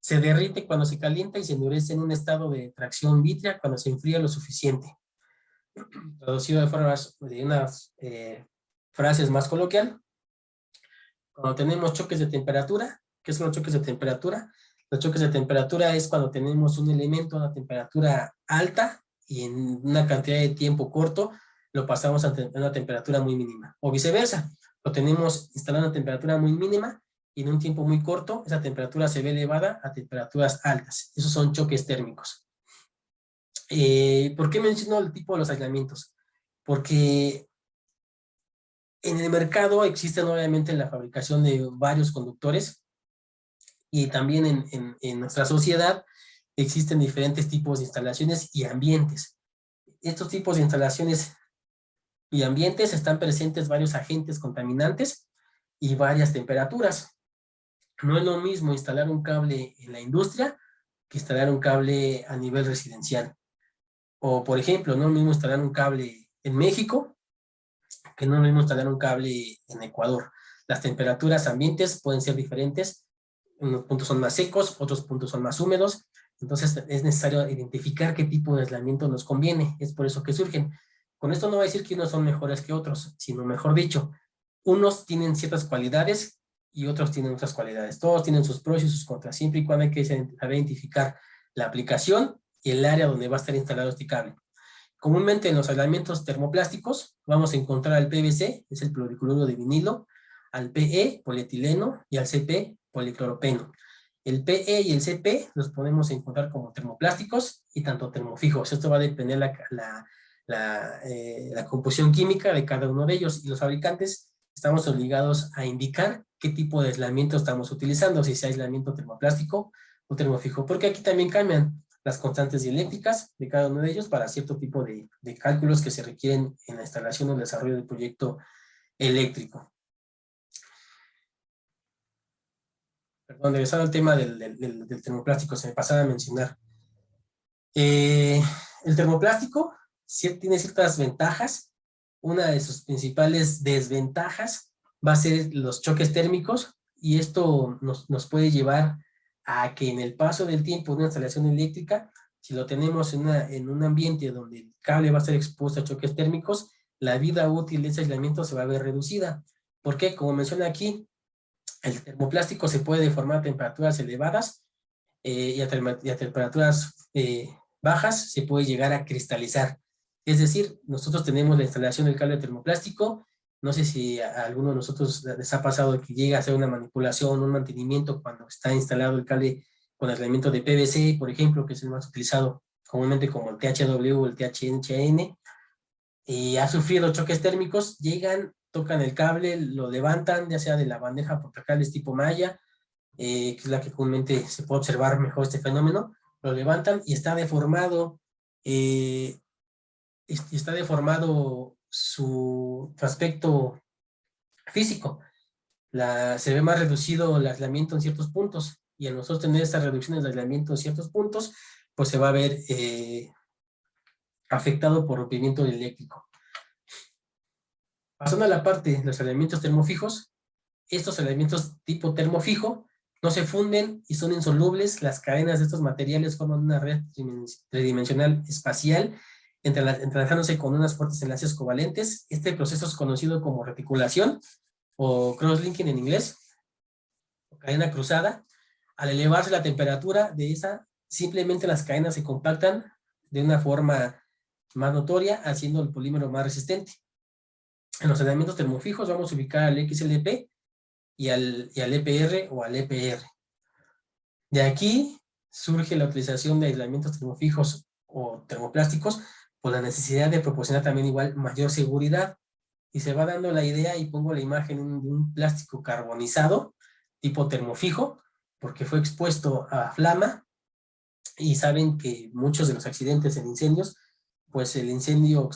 se derrite cuando se calienta y se endurece en un estado de tracción vítrea cuando se enfría lo suficiente. Traducido de unas frases más coloquial, cuando tenemos choques de temperatura, ¿qué son los choques de temperatura? Los choques de temperatura es cuando tenemos un elemento a una temperatura alta y en una cantidad de tiempo corto lo pasamos a una temperatura muy mínima. O viceversa, lo tenemos instalado a una temperatura muy mínima y en un tiempo muy corto esa temperatura se ve elevada a temperaturas altas. Esos son choques térmicos. ¿Por qué menciono el tipo de los aislamientos? Porque en el mercado existen obviamente la fabricación de varios conductores y también en nuestra sociedad existen diferentes tipos de instalaciones y ambientes. Estos tipos de instalaciones y ambientes están presentes varios agentes contaminantes y varias temperaturas. No es lo mismo instalar un cable en la industria que instalar un cable a nivel residencial. O, por ejemplo, no es lo mismo instalar un cable en México que no es lo mismo instalar un cable en Ecuador. Las temperaturas ambientes pueden ser diferentes. Unos puntos son más secos, otros puntos son más húmedos. Entonces es necesario identificar qué tipo de aislamiento nos conviene. Es por eso que surgen. Con esto no voy a decir que unos son mejores que otros, sino mejor dicho, unos tienen ciertas cualidades y otros tienen otras cualidades. Todos tienen sus pros y sus contras, siempre y cuando hay que saber identificar la aplicación y el área donde va a estar instalado este cable. Comúnmente en los aislamientos termoplásticos vamos a encontrar al PVC, es el pluricloruro de vinilo, al PE, polietileno, y al CP, policloropeno. El PE y el CP los podemos encontrar como termoplásticos y tanto termofijos. Esto va a depender la la composición química de cada uno de ellos, y los fabricantes estamos obligados a indicar qué tipo de aislamiento estamos utilizando, si es aislamiento termoplástico o termofijo, porque aquí también cambian las constantes dieléctricas de cada uno de ellos para cierto tipo de cálculos que se requieren en la instalación o el desarrollo del proyecto eléctrico. Perdón, regresando al tema del termoplástico, se me pasaba a mencionar. El termoplástico tiene ciertas ventajas. Una de sus principales desventajas va a ser los choques térmicos, y esto nos puede llevar a que en el paso del tiempo de una instalación eléctrica, si lo tenemos en un ambiente donde el cable va a ser expuesto a choques térmicos, la vida útil de ese aislamiento se va a ver reducida. ¿Por qué? Como menciona aquí, el termoplástico se puede deformar a temperaturas elevadas y a temperaturas bajas se puede llegar a cristalizar. Es decir, nosotros tenemos la instalación del cable termoplástico. No sé si a alguno de nosotros les ha pasado que llega a hacer una manipulación, un mantenimiento cuando está instalado el cable con aislamiento de PVC, por ejemplo, que es el más utilizado comúnmente como el THW o el THN, y ha sufrido choques térmicos, llegan, tocan el cable, lo levantan, ya sea de la bandeja portacables tipo malla, que es la que comúnmente se puede observar mejor este fenómeno, lo levantan y está deformado, su aspecto físico. Se ve más reducido el aislamiento en ciertos puntos, y al nosotros tener estas reducciones de aislamiento en ciertos puntos, pues se va a ver afectado por rompimiento eléctrico. Pasando a la parte de los aislamientos termofijos, estos aislamientos tipo termofijo no se funden y son insolubles. Las cadenas de estos materiales forman una red tridimensional espacial, entrelazándose con unas fuertes enlaces covalentes. Este proceso es conocido como reticulación o crosslinking en inglés, o cadena cruzada. Al elevarse la temperatura de esa, simplemente las cadenas se compactan de una forma más notoria, haciendo el polímero más resistente. En los aislamientos termofijos vamos a ubicar al XLP y al EPR o al EPR. De aquí surge la utilización de aislamientos termofijos o termoplásticos por la necesidad de proporcionar también igual mayor seguridad, y se va dando la idea, y pongo la imagen de un plástico carbonizado tipo termofijo, porque fue expuesto a flama, y saben que muchos de los accidentes en incendios, pues el incendio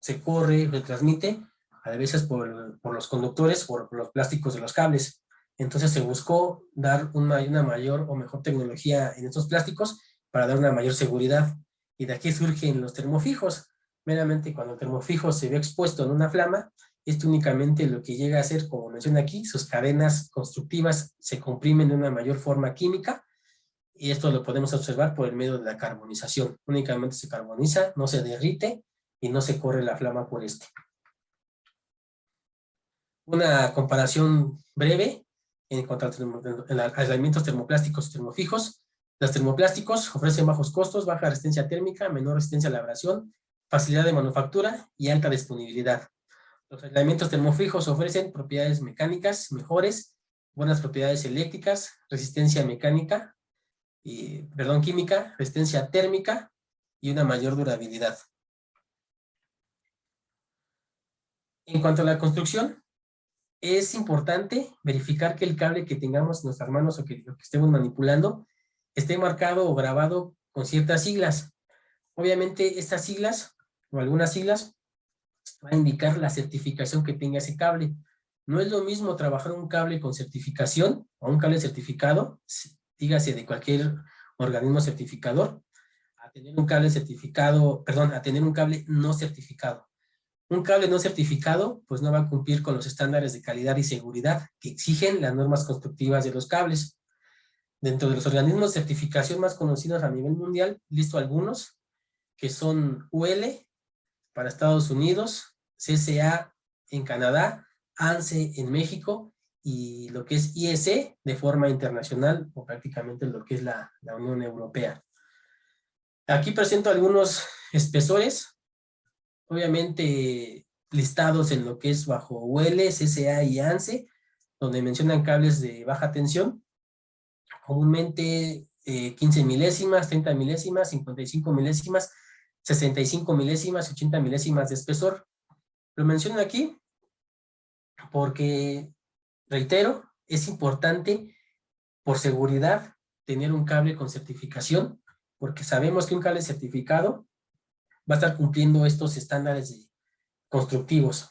se corre, se transmite a veces por los conductores, por los plásticos de los cables. Entonces se buscó dar una mayor o mejor tecnología en estos plásticos para dar una mayor seguridad, y de aquí surgen los termofijos. Meramente cuando el termofijo se ve expuesto en una flama, esto únicamente lo que llega a hacer, como menciona aquí, sus cadenas constructivas se comprimen de una mayor forma química, y esto lo podemos observar por el medio de la carbonización. Únicamente se carboniza, no se derrite y no se corre la flama por este. Una comparación breve en cuanto a aislamientos termoplásticos y termofijos. Los termoplásticos ofrecen bajos costos, baja resistencia térmica, menor resistencia a la abrasión, facilidad de manufactura y alta disponibilidad. Los aislamientos termofijos ofrecen propiedades mecánicas mejores, buenas propiedades eléctricas, resistencia mecánica, química, resistencia térmica y una mayor durabilidad. En cuanto a la construcción, es importante verificar que el cable que tengamos en nuestras manos o que estemos manipulando esté marcado o grabado con ciertas siglas. Obviamente estas siglas o algunas siglas van a indicar la certificación que tenga ese cable. No es lo mismo trabajar un cable con certificación o un cable certificado, dígase de cualquier organismo certificador, a tener un cable certificado, a tener un cable no certificado. Un cable no certificado pues no va a cumplir con los estándares de calidad y seguridad que exigen las normas constructivas de los cables. Dentro de los organismos de certificación más conocidos a nivel mundial, listo algunos, que son UL para Estados Unidos, CCA en Canadá, ANSE en México, y lo que es IEC de forma internacional, o prácticamente lo que es la Unión Europea. Aquí presento algunos espesores, obviamente listados en lo que es bajo UL, CCA y ANSE, donde mencionan cables de baja tensión, comúnmente 15 milésimas, 30 milésimas, 55 milésimas, 65 milésimas, 80 milésimas de espesor. Lo menciono aquí porque, reitero, es importante por seguridad tener un cable con certificación, porque sabemos que un cable certificado va a estar cumpliendo estos estándares constructivos.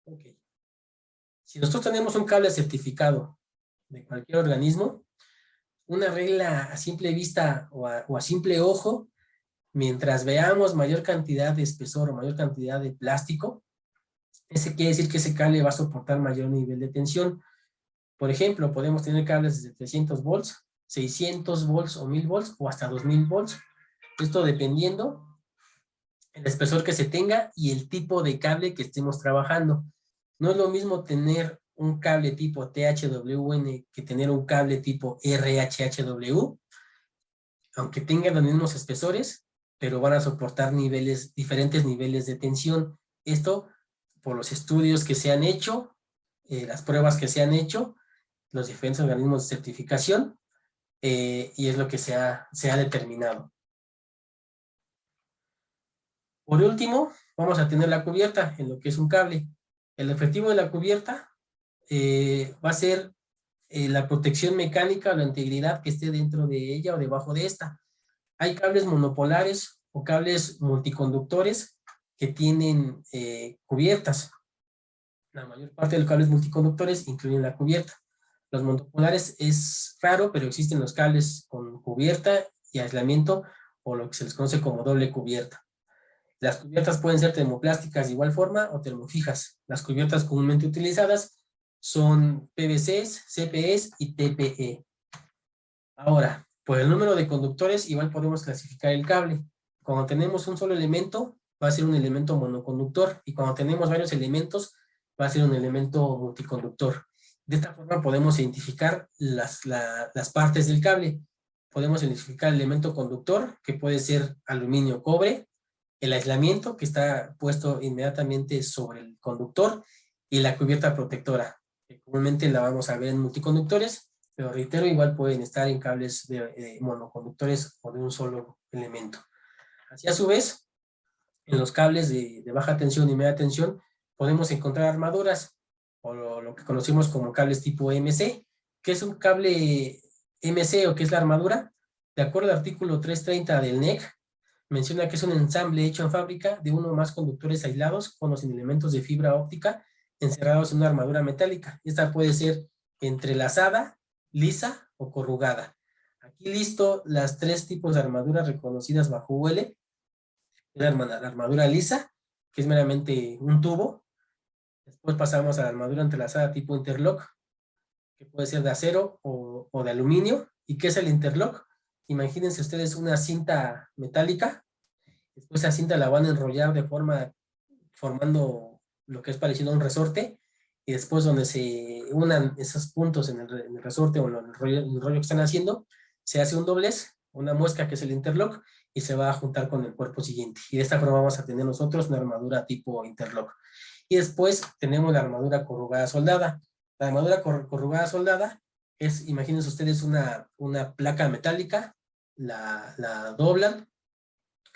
Okay. Si nosotros tenemos un cable certificado de cualquier organismo, una regla a simple vista o a simple ojo, mientras veamos mayor cantidad de espesor o mayor cantidad de plástico, ese quiere decir que ese cable va a soportar mayor nivel de tensión. Por ejemplo, podemos tener cables desde 300 volts, 600 volts o 1000 volts o hasta 2000 volts. Esto dependiendo el espesor que se tenga y el tipo de cable que estemos trabajando. No es lo mismo tener un cable tipo THWN que tener un cable tipo RHHW, aunque tengan los mismos espesores, pero van a soportar diferentes niveles de tensión. Esto por los estudios que se han hecho, las pruebas que se han hecho, los diferentes organismos de certificación, y es lo que se ha determinado. Por último, vamos a tener la cubierta en lo que es un cable. El objetivo de la cubierta va a ser la protección mecánica o la integridad que esté dentro de ella o debajo de esta. Hay cables monopolares o cables multiconductores que tienen cubiertas. La mayor parte de los cables multiconductores incluyen la cubierta. Los monopolares es raro, pero existen los cables con cubierta y aislamiento, o lo que se les conoce como doble cubierta. Las cubiertas pueden ser termoplásticas de igual forma o termofijas. Las cubiertas comúnmente utilizadas son PVCs, CPEs y TPE. Ahora, por el número de conductores igual podemos clasificar el cable. Cuando tenemos un solo elemento, va a ser un elemento monoconductor, y cuando tenemos varios elementos, va a ser un elemento multiconductor. De esta forma podemos identificar las partes del cable. Podemos identificar el elemento conductor, que puede ser aluminio o cobre, el aislamiento, que está puesto inmediatamente sobre el conductor, y la cubierta protectora, que comúnmente la vamos a ver en multiconductores, pero reitero, igual pueden estar en cables de monoconductores o de un solo elemento. Así, a su vez, en los cables de baja tensión y media tensión podemos encontrar armaduras, o lo que conocemos como cables tipo MC. ¿Qué es un cable MC o qué es la armadura? De acuerdo al artículo 330 del NEC, menciona que es un ensamble hecho en fábrica de uno o más conductores aislados con los elementos de fibra óptica encerrados en una armadura metálica. Esta puede ser entrelazada, lisa o corrugada. Aquí listo las tres tipos de armaduras reconocidas bajo UL. La armadura lisa, que es meramente un tubo. Después pasamos a la armadura entrelazada tipo interlock, que puede ser de acero o de aluminio. ¿Y qué es el interlock? Imagínense ustedes una cinta metálica. Después esa cinta la van a enrollar formando lo que es parecido a un resorte, y después donde se unan esos puntos en el resorte o en el rollo que están haciendo, se hace un doblez, una muesca que es el interlock, y se va a juntar con el cuerpo siguiente. Y de esta forma vamos a tener nosotros una armadura tipo interlock. Y después tenemos la armadura corrugada soldada. La armadura corrugada soldada es, imagínense ustedes una placa metálica, la doblan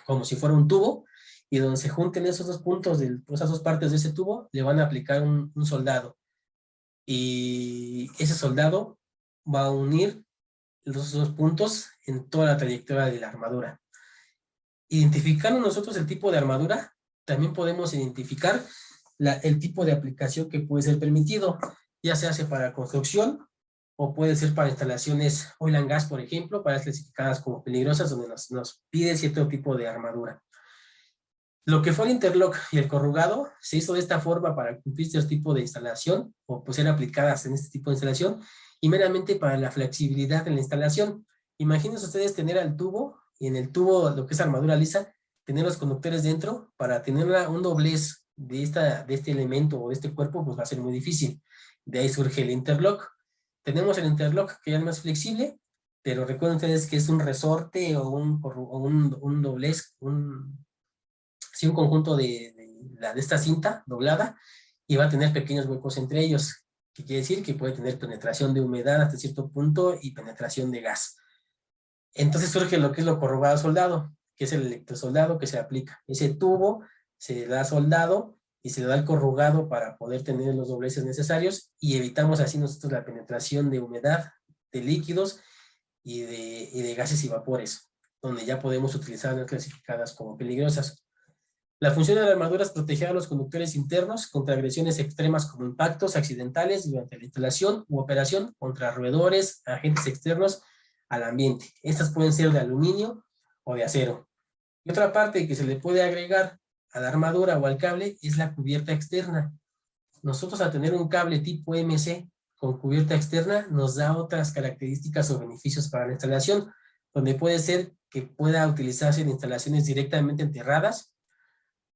como si fuera un tubo, y donde se junten esos dos puntos, esas dos partes de ese tubo, le van a aplicar un soldado. Y ese soldado va a unir los dos puntos en toda la trayectoria de la armadura. Identificando nosotros el tipo de armadura, también podemos identificar el tipo de aplicación que puede ser permitido, ya se hace para construcción, o puede ser para instalaciones oil and gas, por ejemplo, para clasificadas como peligrosas, donde nos pide cierto tipo de armadura. Lo que fue el interlock y el corrugado se hizo de esta forma para cumplir este tipo de instalación, o pues ser aplicadas en este tipo de instalación, y meramente para la flexibilidad en la instalación. Imagínense ustedes tener al tubo, y en el tubo, lo que es armadura lisa, tener los conductores dentro. Para tener un doblez de este elemento o de este cuerpo, pues va a ser muy difícil. De ahí surge el interlock. Tenemos el interlock, que ya es más flexible, pero recuerden ustedes que es un resorte o un doblez, un conjunto de esta cinta doblada, y va a tener pequeños huecos entre ellos, que quiere decir que puede tener penetración de humedad hasta cierto punto y penetración de gas. Entonces surge lo que es lo corrugado soldado, que es el electrosoldado que se aplica. Ese tubo se da soldado y se le da el corrugado para poder tener los dobleces necesarios y evitamos así nosotros la penetración de humedad, de líquidos y de gases y vapores, donde ya podemos utilizarlas clasificadas como peligrosas. La función de la armadura es proteger a los conductores internos contra agresiones extremas como impactos accidentales durante la instalación u operación contra roedores, agentes externos al ambiente. Estas pueden ser de aluminio o de acero. Y otra parte que se le puede agregar a la armadura o al cable es la cubierta externa. Nosotros al tener un cable tipo MC con cubierta externa nos da otras características o beneficios para la instalación, donde puede ser que pueda utilizarse en instalaciones directamente enterradas,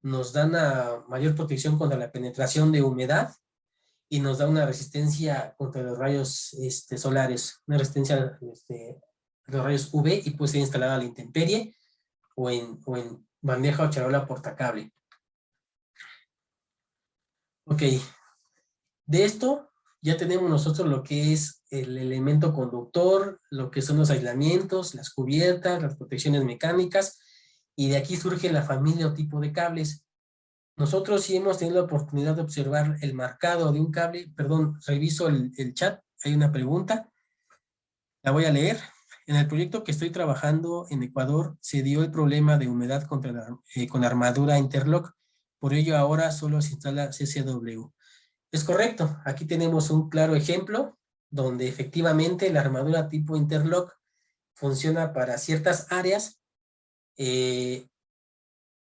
nos da una mayor protección contra la penetración de humedad y nos da una resistencia contra los rayos solares, una resistencia a los rayos UV y puede ser instalada a la intemperie o en bandeja o charola portacable. Ok, de esto ya tenemos nosotros lo que es el elemento conductor, lo que son los aislamientos, las cubiertas, las protecciones mecánicas, y de aquí surge la familia o tipo de cables. Nosotros sí hemos tenido la oportunidad de observar el marcado de un cable. Perdón, reviso el chat, hay una pregunta, la voy a leer. En el proyecto que estoy trabajando en Ecuador se dio el problema de humedad con armadura interlock, por ello ahora solo se instala CCW. Es correcto, aquí tenemos un claro ejemplo donde efectivamente la armadura tipo interlock funciona para ciertas áreas,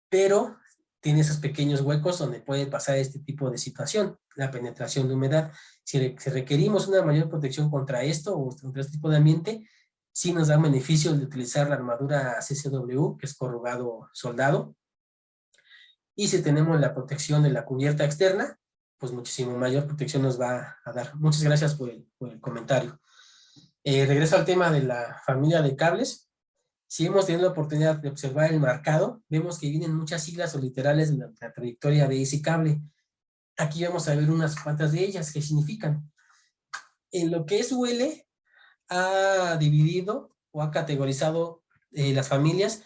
pero tiene esos pequeños huecos donde puede pasar este tipo de situación, la penetración de humedad. Si requerimos una mayor protección contra esto o contra este tipo de ambiente, sí nos da beneficio de utilizar la armadura CCW, que es corrugado soldado. Y si tenemos la protección de la cubierta externa, pues muchísimo mayor protección nos va a dar. Muchas gracias por el comentario. Regreso al tema de la familia de cables. Si hemos tenido la oportunidad de observar el marcado, vemos que vienen muchas siglas o literales de la trayectoria de ese cable. Aquí vamos a ver unas cuantas de ellas, ¿qué significan? En lo que es UL, ha dividido o ha categorizado las familias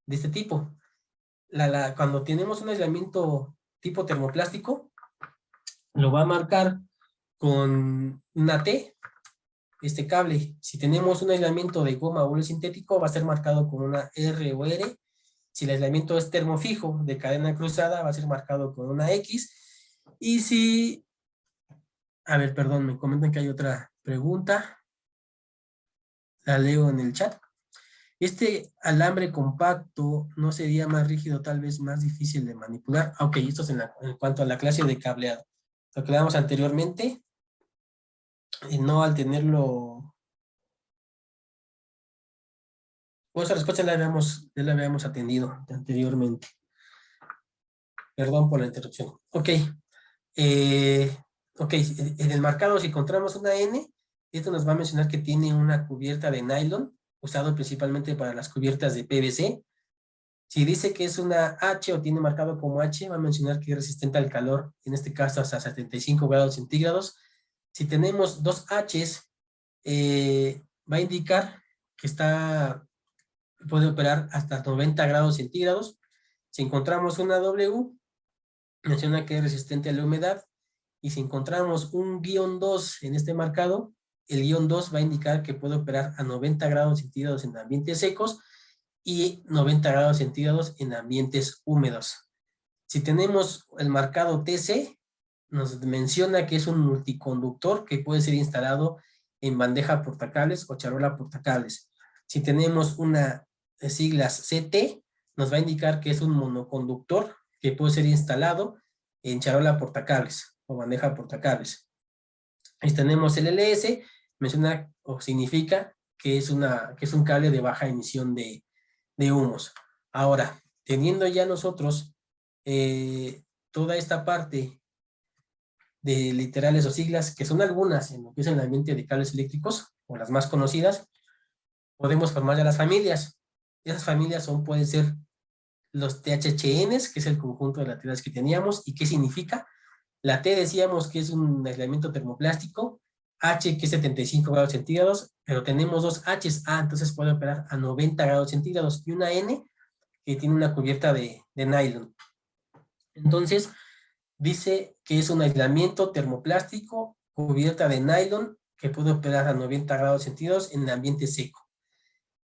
de este tipo. Cuando tenemos un aislamiento tipo termoplástico, lo va a marcar con una T, este cable. Si tenemos un aislamiento de goma o hule sintético, va a ser marcado con una R o R. Si el aislamiento es termofijo de cadena cruzada, va a ser marcado con una X. Y si, a ver, perdón, me comentan que hay otra pregunta. La leo en el chat. Este alambre compacto no sería más rígido, tal vez más difícil de manipular. Ok, esto es en cuanto a la clase de cableado. Lo que damos anteriormente, y no al tenerlo... Pues esa respuesta ya la habíamos atendido anteriormente. Perdón por la interrupción. Ok. Ok, en el marcado si encontramos una N, esto nos va a mencionar que tiene una cubierta de nylon, usado principalmente para las cubiertas de PVC. Si dice que es una H o tiene marcado como H, va a mencionar que es resistente al calor, en este caso hasta 75 grados centígrados. Si tenemos dos Hs, va a indicar que puede operar hasta 90 grados centígrados. Si encontramos una W, menciona que es resistente a la humedad. Y si encontramos un -2 en este marcado, el -2 va a indicar que puede operar a 90 grados centígrados en ambientes secos y 90 grados centígrados en ambientes húmedos. Si tenemos el marcado TC, nos menciona que es un multiconductor que puede ser instalado en bandeja portacables o charola portacables. Si tenemos una siglas CT, nos va a indicar que es un monoconductor que puede ser instalado en charola portacables o bandeja portacables. Si tenemos el LS, menciona o significa que es un cable de baja emisión de humos. Ahora, teniendo ya nosotros toda esta parte de literales o siglas, que son algunas en lo que es el ambiente de cables eléctricos, o las más conocidas, podemos formar ya las familias. Esas familias pueden ser los THCNs, que es el conjunto de laterales que teníamos. ¿Y qué significa? La T decíamos que es un aislamiento termoplástico, H que es 75 grados centígrados, pero tenemos dos H's, entonces puede operar a 90 grados centígrados, y una N que tiene una cubierta de nylon. Entonces, dice que es un aislamiento termoplástico, cubierta de nylon, que puede operar a 90 grados centígrados en ambiente seco.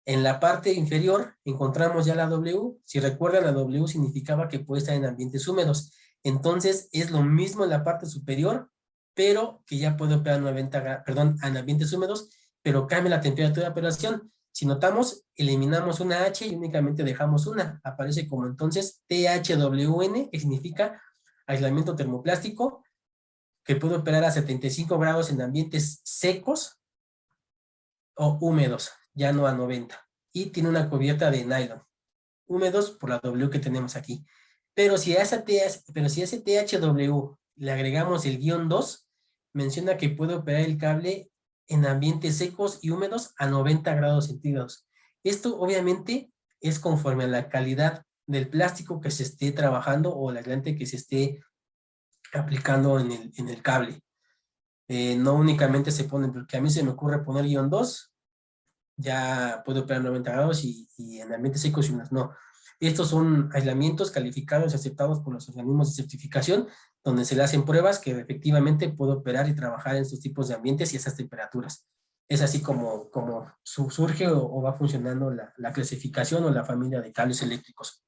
En la parte inferior encontramos ya la W. Si recuerdan, la W significaba que puede estar en ambientes húmedos. Entonces, es lo mismo en la parte superior, pero que ya puede operar en ambientes húmedos, pero cambia la temperatura de operación. Si notamos, eliminamos una H y únicamente dejamos una. Aparece como entonces THWN, que significa aislamiento termoplástico, que puede operar a 75 grados en ambientes secos o húmedos, ya no a 90. Y tiene una cubierta de nylon. Húmedos por la W que tenemos aquí. Pero si a ese THW le agregamos el guión 2, menciona que puede operar el cable en ambientes secos y húmedos a 90 grados centígrados. Esto obviamente es conforme a la calidad del plástico que se esté trabajando o el aislante que se esté aplicando en el cable. No únicamente se pone, porque a mí se me ocurre poner guión 2, ya puede operar 90 grados y en ambientes secos y húmedos. No, estos son aislamientos calificados y aceptados por los organismos de certificación, donde se le hacen pruebas que efectivamente puede operar y trabajar en estos tipos de ambientes y esas temperaturas. Es así como surge o va funcionando la clasificación o la familia de cables eléctricos.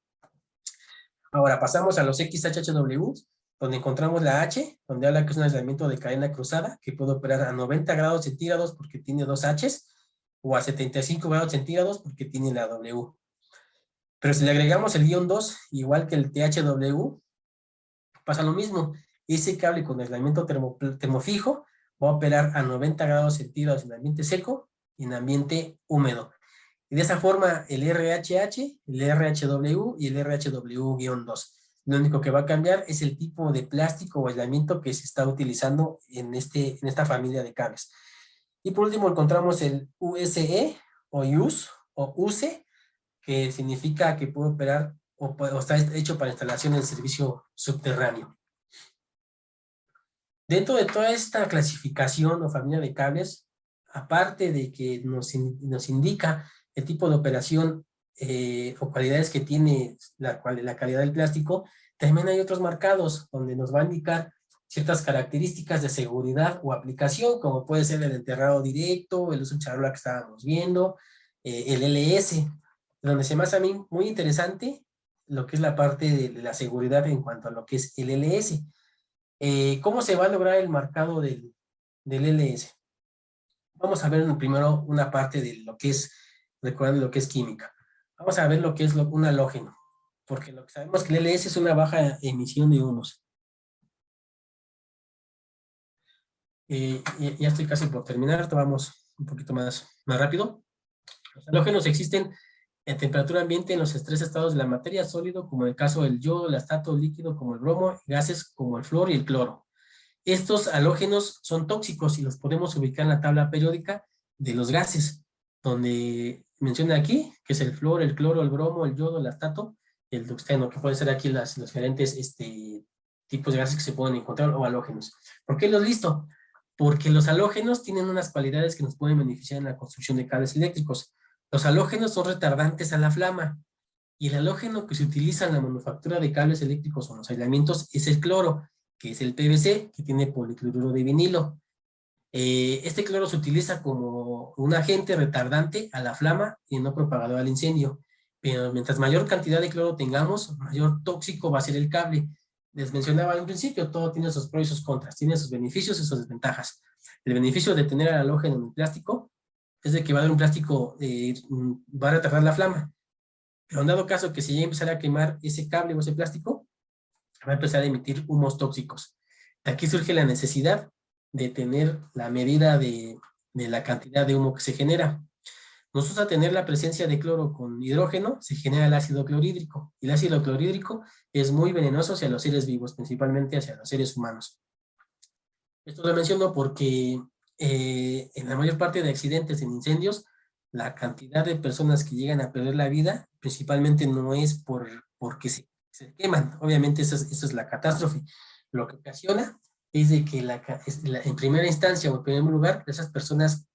Ahora pasamos a los XHHW, donde encontramos la H, donde habla que es un aislamiento de cadena cruzada, que puede operar a 90 grados centígrados porque tiene dos H's, o a 75 grados centígrados porque tiene la W. Pero si le agregamos el guión 2, igual que el THW, pasa lo mismo. Ese cable con aislamiento termofijo va a operar a 90 grados centígrados en ambiente seco y en ambiente húmedo. Y de esa forma el RHH, el RHW y el RHW-2. Lo único que va a cambiar es el tipo de plástico o aislamiento que se está utilizando en esta familia de cables. Y por último encontramos el USE o US o USE, que significa que puede operar o está hecho para instalación en servicio subterráneo. Dentro de toda esta clasificación o familia de cables, aparte de que nos indica el tipo de operación o cualidades que tiene la calidad del plástico, también hay otros marcados donde nos va a indicar ciertas características de seguridad o aplicación, como puede ser el enterrado directo, el uso de charola que estábamos viendo, el LS, donde se me hace a mí muy interesante lo que es la parte de la seguridad en cuanto a lo que es el LS. ¿Cómo se va a lograr el marcado del LS? Vamos a ver primero una parte de lo que es, recordando lo que es química. Vamos a ver lo que es un halógeno, porque lo que sabemos que el LS es una baja emisión de humos. Ya estoy casi por terminar, vamos un poquito más rápido. Los halógenos existen en temperatura ambiente en los tres estados de la materia, sólido, como el caso del yodo, el astato, líquido, como el bromo, y gases como el flúor y el cloro. Estos halógenos son tóxicos y los podemos ubicar en la tabla periódica de los gases, donde menciona aquí, que es el flúor, el cloro, el bromo, el yodo, el astato, el tuxteno, que pueden ser aquí los diferentes tipos de gases que se pueden encontrar, o halógenos. ¿Por qué los listo? Porque los halógenos tienen unas cualidades que nos pueden beneficiar en la construcción de cables eléctricos. Los halógenos son retardantes a la flama, y el halógeno que se utiliza en la manufactura de cables eléctricos o en los aislamientos es el cloro, que es el PVC, que tiene policloruro de vinilo. Este cloro se utiliza como un agente retardante a la flama y no propagador al incendio. Pero mientras mayor cantidad de cloro tengamos, mayor tóxico va a ser el cable. Les mencionaba en principio, todo tiene sus pros y sus contras, tiene sus beneficios y sus desventajas. El beneficio de tener el halógeno en el plástico es de que va a dar un plástico, va a retardar la flama. Pero en dado caso que si ya empezara a quemar ese cable o ese plástico, va a empezar a emitir humos tóxicos. De aquí surge la necesidad de tener la medida de la cantidad de humo que se genera. Nos usa tener la presencia de cloro con hidrógeno, se genera el ácido clorhídrico. Y el ácido clorhídrico es muy venenoso hacia los seres vivos, principalmente hacia los seres humanos. Esto lo menciono porque en la mayor parte de accidentes en incendios, la cantidad de personas que llegan a perder la vida, principalmente no es porque se queman. Obviamente eso es la catástrofe. Lo que ocasiona es de que en primera instancia o en primer lugar, esas personas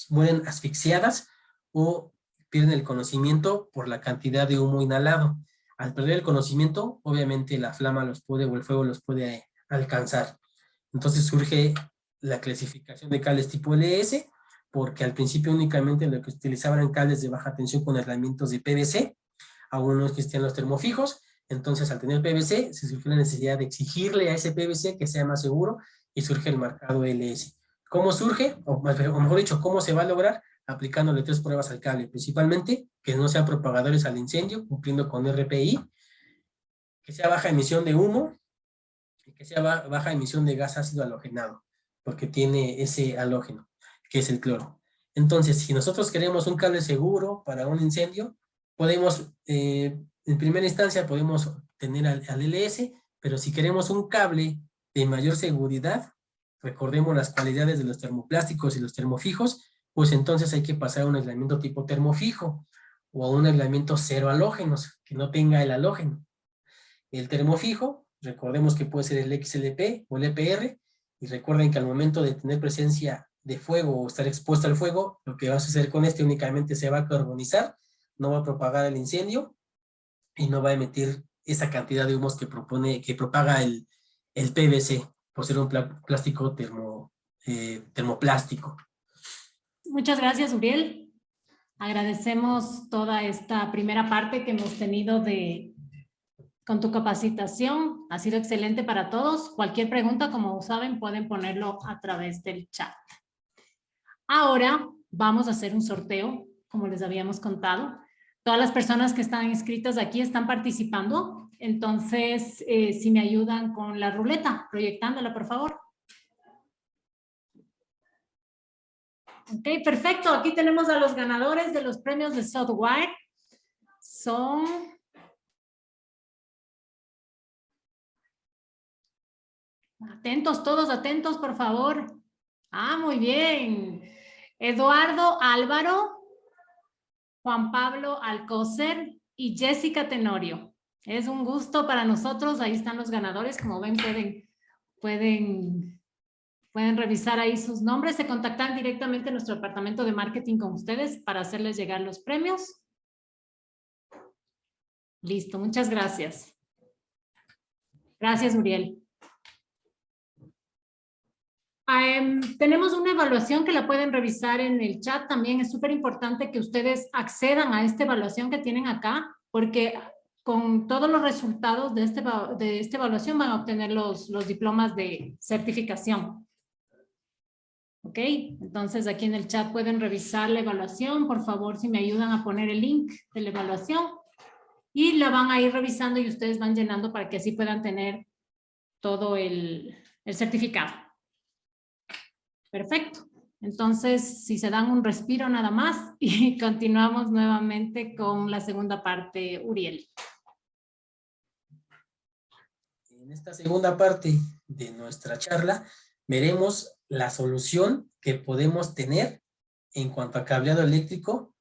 mueren asfixiadas o pierden el conocimiento por la cantidad de humo inhalado. Al perder el conocimiento, obviamente la flama los puede o el fuego los puede alcanzar. Entonces surge la clasificación de cables tipo LS, porque al principio únicamente lo que utilizaban eran cables de baja tensión con aislamientos de PVC, aún no existían los termofijos. Entonces, al tener PVC, se surgió la necesidad de exigirle a ese PVC que sea más seguro y surge el marcado LS. ¿Cómo surge? O mejor dicho, ¿cómo se va a lograr? Aplicándole 3 pruebas al cable, principalmente que no sean propagadores al incendio, cumpliendo con RPI, que sea baja emisión de humo y que sea baja emisión de gas ácido halogenado, porque tiene ese halógeno, que es el cloro. Entonces, si nosotros queremos un cable seguro para un incendio, podemos, en primera instancia, podemos tener al LS, pero si queremos un cable de mayor seguridad, recordemos las cualidades de los termoplásticos y los termofijos, pues entonces hay que pasar a un aislamiento tipo termofijo o a un aislamiento cero halógenos, que no tenga el halógeno. El termofijo, recordemos que puede ser el XLP o el EPR, y recuerden que al momento de tener presencia de fuego o estar expuesto al fuego, lo que va a suceder con este únicamente se va a carbonizar, no va a propagar el incendio y no va a emitir esa cantidad de humos que propaga el PVC, por ser un plástico termoplástico. Muchas gracias, Uriel. Agradecemos toda esta primera parte que hemos tenido con tu capacitación. Ha sido excelente para todos. Cualquier pregunta, como saben, pueden ponerlo a través del chat. Ahora vamos a hacer un sorteo, como les habíamos contado. Todas las personas que están inscritas aquí están participando. Entonces, si me ayudan con la ruleta, proyectándola, por favor. Ok, perfecto. Aquí tenemos a los ganadores de los premios de Software. Son... Atentos, todos atentos, por favor. Ah, muy bien. Eduardo Álvaro, Juan Pablo Alcócer y Jessica Tenorio. Es un gusto para nosotros. Ahí están los ganadores. Como ven, pueden revisar ahí sus nombres. Se contactan directamente en nuestro departamento de marketing con ustedes para hacerles llegar los premios. Listo, muchas gracias. Gracias, Uriel. Tenemos una evaluación que la pueden revisar en el chat. También es súper importante que ustedes accedan a esta evaluación que tienen acá, porque con todos los resultados de esta evaluación van a obtener los diplomas de certificación. Ok, entonces aquí en el chat pueden revisar la evaluación. Por favor, si me ayudan a poner el link de la evaluación y la van a ir revisando y ustedes van llenando para que así puedan tener todo el certificado. Perfecto. Entonces, si se dan un respiro nada más y continuamos nuevamente con la segunda parte, Uriel. En esta segunda parte de nuestra charla, veremos la solución que podemos tener en cuanto a cableado eléctrico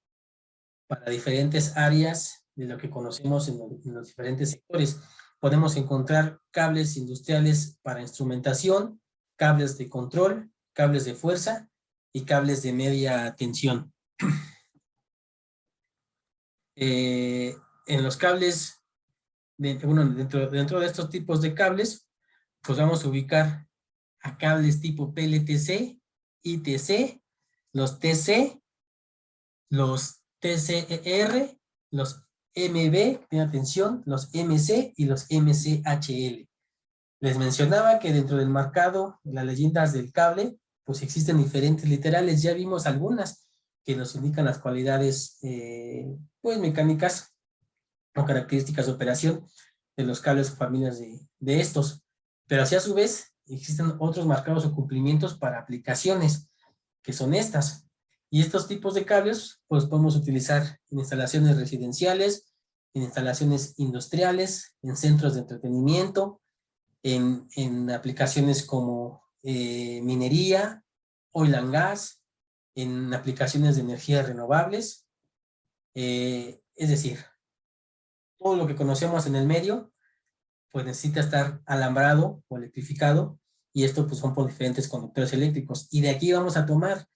para diferentes áreas de lo que conocemos en los diferentes sectores. Podemos encontrar cables industriales para instrumentación, cables de control, cables de fuerza y cables de media tensión. En los cables, dentro de estos tipos de cables, pues vamos a ubicar a cables tipo PLTC, ITC, los TC, los TCR, los MB, tiene atención, los MC y los MCHL. Les mencionaba que dentro del marcado, las leyendas del cable, pues existen diferentes literales. Ya vimos algunas que nos indican las cualidades pues mecánicas o características de operación de los cables o familias de estos. Pero así a su vez existen otros marcados o cumplimientos para aplicaciones, que son estas. Y estos tipos de cables pues podemos utilizar en instalaciones residenciales, en instalaciones industriales, en centros de entretenimiento, en aplicaciones como minería, oil and gas, en aplicaciones de energías renovables, es decir, todo lo que conocemos en el medio, pues necesita estar alambrado o electrificado, y esto pues son por diferentes conductores eléctricos. Y de aquí vamos a tomar,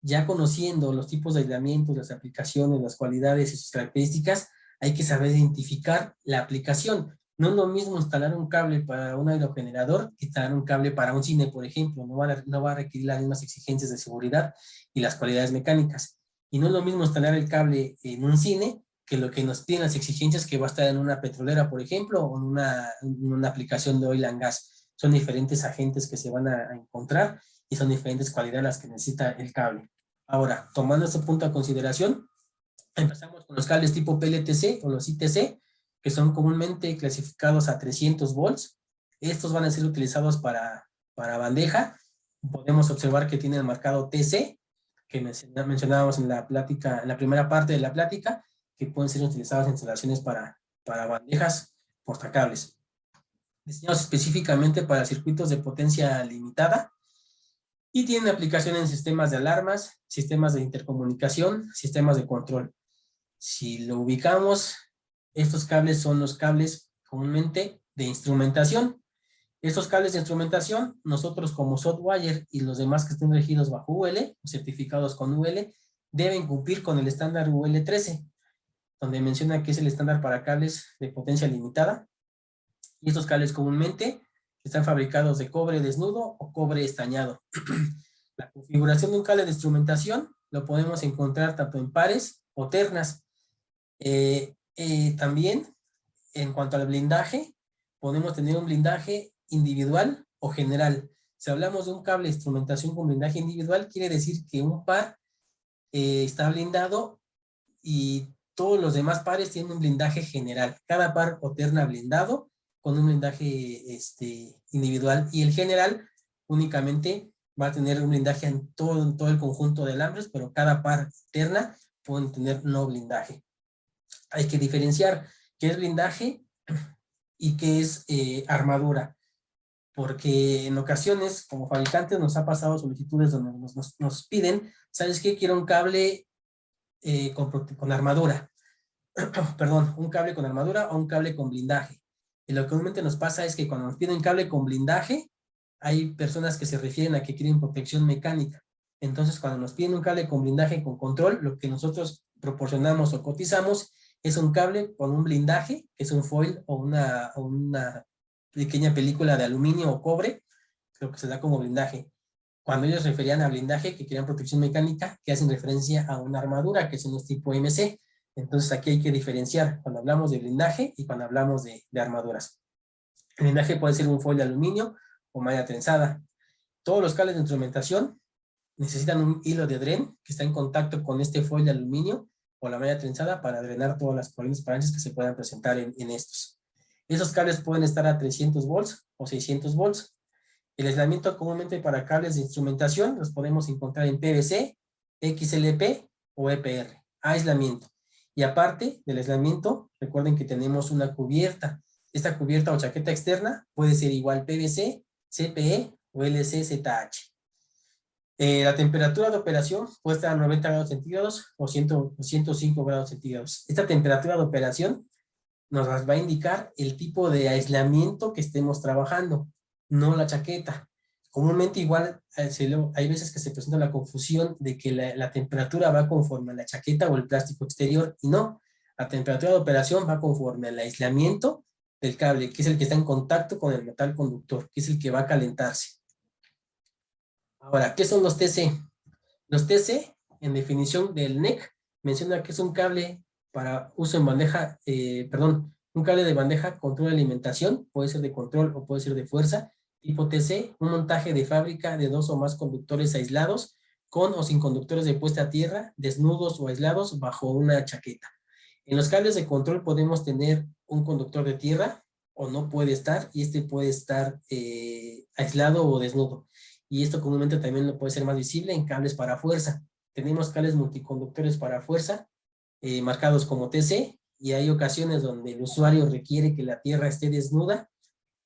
ya conociendo los tipos de aislamientos, las aplicaciones, las cualidades y sus características, hay que saber identificar la aplicación. No es lo mismo instalar un cable para un aerogenerador que instalar un cable para un cine, por ejemplo. No va a requerir las mismas exigencias de seguridad y las cualidades mecánicas. Y no es lo mismo instalar el cable en un cine que lo que nos piden las exigencias que va a estar en una petrolera, por ejemplo, o en una aplicación de oil and gas. Son diferentes agentes que se van a encontrar y son diferentes cualidades las que necesita el cable. Ahora, tomando este punto a consideración, empezamos con los cables tipo PLTC o los ITC, que son comúnmente clasificados a 300 volts. Estos van a ser utilizados para bandeja. Podemos observar que tienen el marcado TC, que mencionábamos en la plática, en la primera parte de la plática, que pueden ser utilizados en instalaciones para bandejas portacables. Diseñados específicamente para circuitos de potencia limitada, y tienen aplicación en sistemas de alarmas, sistemas de intercomunicación, sistemas de control. Si lo ubicamos, estos cables son los cables comúnmente de instrumentación. Estos cables de instrumentación, nosotros como SOTWIRE y los demás que estén regidos bajo UL, certificados con UL, deben cumplir con el estándar UL 13, donde menciona que es el estándar para cables de potencia limitada. Y estos cables comúnmente están fabricados de cobre desnudo o cobre estañado. La configuración de un cable de instrumentación lo podemos encontrar tanto en pares o ternas. También, en cuanto al blindaje, podemos tener un blindaje individual o general. Si hablamos de un cable de instrumentación con blindaje individual, quiere decir que un par está blindado y todos los demás pares tienen un blindaje general. Cada par o terna blindado con un blindaje individual, y el general únicamente va a tener un blindaje en todo el conjunto de alambres, pero cada par terna pueden tener no blindaje. Hay que diferenciar qué es blindaje y qué es armadura, porque en ocasiones como fabricantes nos ha pasado solicitudes donde nos piden, ¿sabes qué? Quiero un cable con armadura, perdón, un cable con armadura o un cable con blindaje. Y lo que comúnmente nos pasa es que cuando nos piden cable con blindaje, hay personas que se refieren a que quieren protección mecánica. Entonces, cuando nos piden un cable con blindaje con control, lo que nosotros proporcionamos o cotizamos es un cable con un blindaje, que es un foil o una pequeña película de aluminio o cobre, creo que se da como blindaje. Cuando ellos referían a blindaje, que querían protección mecánica, que hacen referencia a una armadura, que son los tipo MC. Entonces aquí hay que diferenciar cuando hablamos de blindaje y cuando hablamos de armaduras. El blindaje puede ser un foil de aluminio o malla trenzada. Todos los cables de instrumentación necesitan un hilo de dren que está en contacto con este foil de aluminio o la malla trenzada para drenar todas las corrientes parancias que se puedan presentar en estos. Esos cables pueden estar a 300 volts o 600 volts. El aislamiento comúnmente para cables de instrumentación los podemos encontrar en PVC, XLP o EPR. Aislamiento. Y aparte del aislamiento, recuerden que tenemos una cubierta. Esta cubierta o chaqueta externa puede ser igual PVC, CPE o LCZH. La temperatura de operación puede estar a 90 grados centígrados o 105 grados centígrados. Esta temperatura de operación nos va a indicar el tipo de aislamiento que estemos trabajando, no la chaqueta. Comúnmente igual hay veces que se presenta la confusión de que la temperatura va conforme a la chaqueta o el plástico exterior, y no. La temperatura de operación va conforme al aislamiento del cable, que es el que está en contacto con el metal conductor, que es el que va a calentarse. Ahora, ¿qué son los TC? Los TC, en definición del NEC, menciona que es un cable para uso en bandeja, un cable de bandeja control de alimentación, puede ser de control o puede ser de fuerza, tipo TC, un montaje de fábrica de 2 o más conductores aislados, con o sin conductores de puesta a tierra, desnudos o aislados bajo una chaqueta. En los cables de control podemos tener un conductor de tierra, o no puede estar, y este puede estar aislado o desnudo. Y esto comúnmente también lo puede ser más visible en cables para fuerza. Tenemos cables multiconductores para fuerza, marcados como TC, y hay ocasiones donde el usuario requiere que la tierra esté desnuda,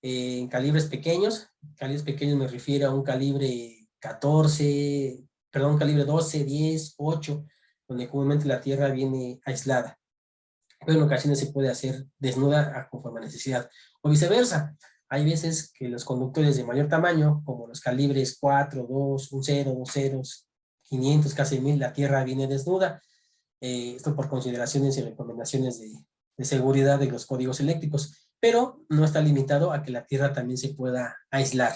en calibres pequeños me refiero a un calibre 14, perdón, calibre 12, 10, 8, donde comúnmente la tierra viene aislada. Pero en ocasiones se puede hacer desnuda conforme a necesidad. o viceversa. Hay veces que los conductores de mayor tamaño, como los calibres 4, 2, 1 0, 2 ceros, 500, casi 1000, la tierra viene desnuda. Esto por consideraciones y recomendaciones de seguridad de los códigos eléctricos, pero no está limitado a que la tierra también se pueda aislar.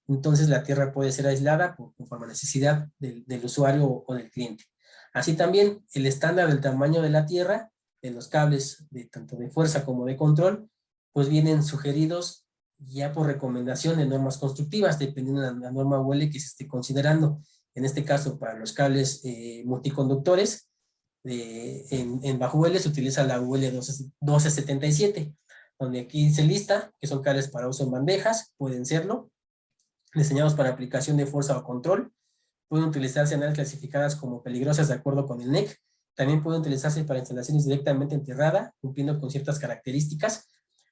Entonces la tierra puede ser aislada conforme a necesidad del usuario o del cliente. Así también el estándar del tamaño de la tierra, de los cables tanto de fuerza como de control, pues vienen sugeridos ya por recomendación de normas constructivas, dependiendo de la norma UL que se esté considerando. En este caso, para los cables multiconductores, en bajo UL se utiliza la UL 1277, donde aquí se lista que son cables para uso en bandejas, pueden serlo, diseñados para aplicación de fuerza o control, pueden utilizarse en áreas clasificadas como peligrosas de acuerdo con el NEC, también pueden utilizarse para instalaciones directamente en tierrada, cumpliendo con ciertas características.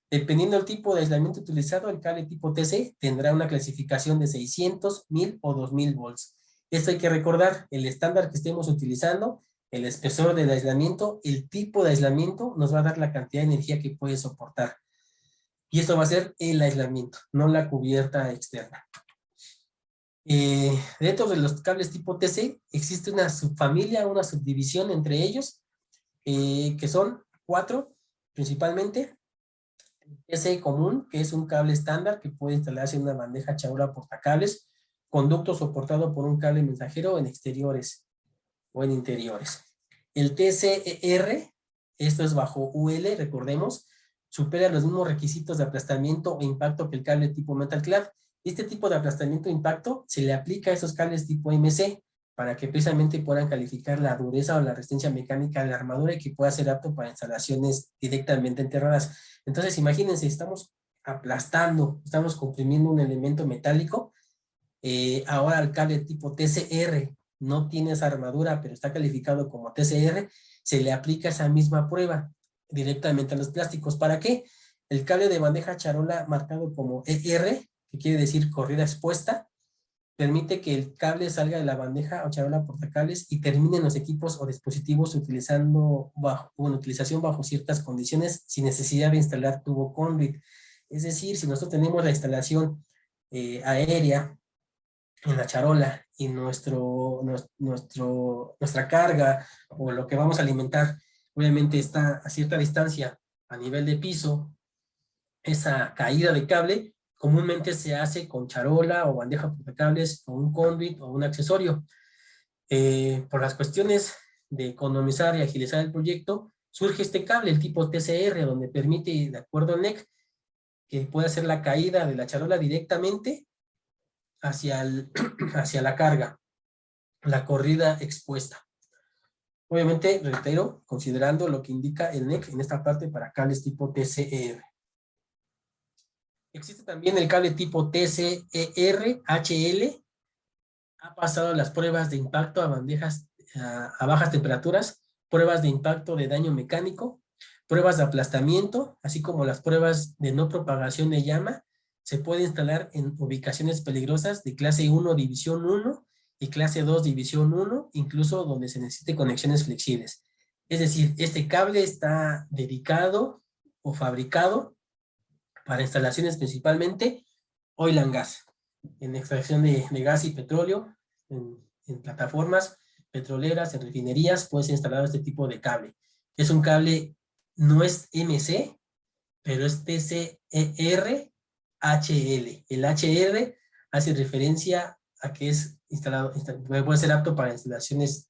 Dependiendo del tipo de aislamiento utilizado, el cable tipo TC tendrá una clasificación de 600, 1000 o 2000 volts. Esto hay que recordar, el estándar que estemos utilizando, el espesor del aislamiento, el tipo de aislamiento nos va a dar la cantidad de energía que puede soportar. Y esto va a ser el aislamiento, no la cubierta externa. Dentro de los cables tipo TC existe una subfamilia, una subdivisión entre ellos, que son 4 principalmente. TC común, que es un cable estándar que puede instalarse en una bandeja charola portacables, conducto soportado por un cable mensajero en exteriores o en interiores. El TCER, esto es bajo UL, recordemos, supera los mismos requisitos de aplastamiento o impacto que el cable tipo Metal Clad. Este tipo de aplastamiento e impacto se le aplica a esos cables tipo MC para que precisamente puedan calificar la dureza o la resistencia mecánica de la armadura y que pueda ser apto para instalaciones directamente enterradas. Entonces, imagínense, estamos aplastando, estamos comprimiendo un elemento metálico. Ahora el cable tipo TCR no tiene esa armadura, pero está calificado como TCR, se le aplica esa misma prueba directamente a los plásticos. ¿Para qué? El cable de bandeja charola marcado como ER, que quiere decir corrida expuesta, permite que el cable salga de la bandeja o charola portacables y termine en los equipos o dispositivos utilización bajo ciertas condiciones sin necesidad de instalar tubo conduit. Es decir, si nosotros tenemos la instalación aérea en la charola y nuestra carga o lo que vamos a alimentar obviamente está a cierta distancia a nivel de piso, esa caída de cable comúnmente se hace con charola o bandeja portacables o un conduit o un accesorio. Por las cuestiones de economizar y agilizar el proyecto, surge este cable, el tipo TCR, donde permite, de acuerdo al NEC, que pueda hacer la caída de la charola directamente hacia la carga, la corrida expuesta. Obviamente, reitero, considerando lo que indica el NEC en esta parte para cables tipo TCR. Existe también el cable tipo TCER, HL, ha pasado las pruebas de impacto a bandejas a bajas temperaturas, pruebas de impacto de daño mecánico, pruebas de aplastamiento, así como las pruebas de no propagación de llama. Se puede instalar en ubicaciones peligrosas de clase 1, división 1 y clase 2, división 1, incluso donde se necesite conexiones flexibles. Es decir, este cable está dedicado o fabricado para instalaciones principalmente oil and gas, en extracción de gas y petróleo, en plataformas petroleras, en refinerías, puede ser instalado este tipo de cable. Es un cable, no es MC, pero es TCER HL. El HR hace referencia a que es instalado, puede ser apto para instalaciones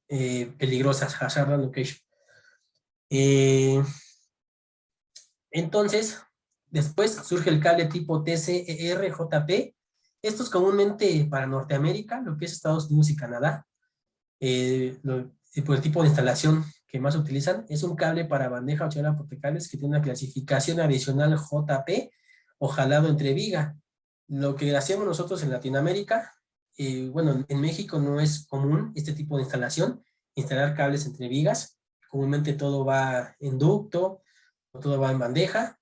peligrosas, hazardous location. Entonces, después surge el cable tipo TCER-JP. Estos comúnmente para Norteamérica, lo que es Estados Unidos y Canadá, por el tipo de instalación que más utilizan, es un cable para bandeja o charola portacables que tiene una clasificación adicional JP o jalado entre viga. Lo que hacemos nosotros en Latinoamérica, bueno, en México no es común este tipo de instalación, instalar cables entre vigas. Comúnmente todo va en ducto, o todo va en bandeja.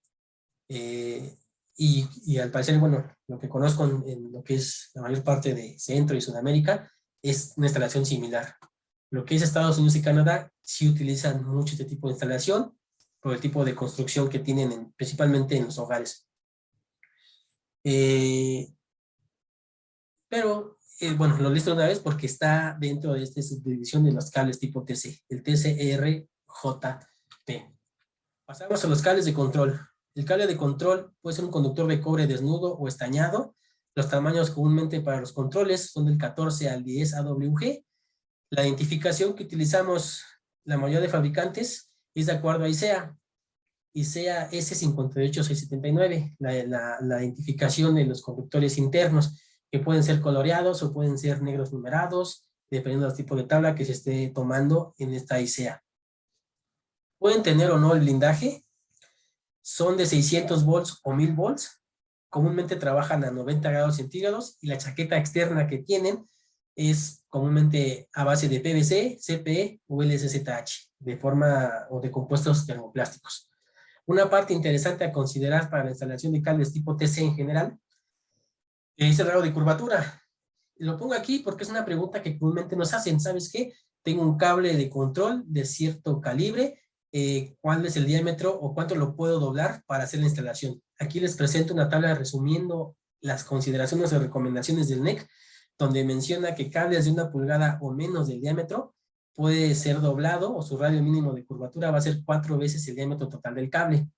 Y al parecer, bueno, lo que conozco en lo que es la mayor parte de Centro y Sudamérica es una instalación similar. Lo que es Estados Unidos y Canadá sí utilizan mucho este tipo de instalación. por el tipo de construcción que tienen principalmente en los hogares. Bueno, lo listo una vez porque está dentro de esta subdivisión de los cables tipo TC, el TCR-JP. Pasamos a los cables de control. El cable de control puede ser un conductor de cobre desnudo o estañado. Los tamaños comúnmente para los controles son del 14 al 10 AWG. La identificación que utilizamos la mayoría de fabricantes es de acuerdo a ISEA. ISEA S58679, la identificación de los conductores internos, que pueden ser coloreados o pueden ser negros numerados, dependiendo del tipo de tabla que se esté tomando en esta ISEA. Pueden tener o no el blindaje, son de 600 volts o 1000 volts, comúnmente trabajan a 90 grados centígrados y la chaqueta externa que tienen es comúnmente a base de PVC, CPE o LSZH, de forma o de compuestos termoplásticos. Una parte interesante a considerar para la instalación de cables tipo TC en general es el radio de curvatura. Lo pongo aquí porque es una pregunta que comúnmente nos hacen. ¿Sabes qué? Tengo un cable de control de cierto calibre, ¿cuál es el diámetro o cuánto lo puedo doblar para hacer la instalación? Aquí les presento una tabla resumiendo las consideraciones o recomendaciones del NEC, donde menciona que cables de 1 pulgada o menos del diámetro puede ser doblado o su radio mínimo de curvatura va a ser 4 veces el diámetro total del cable.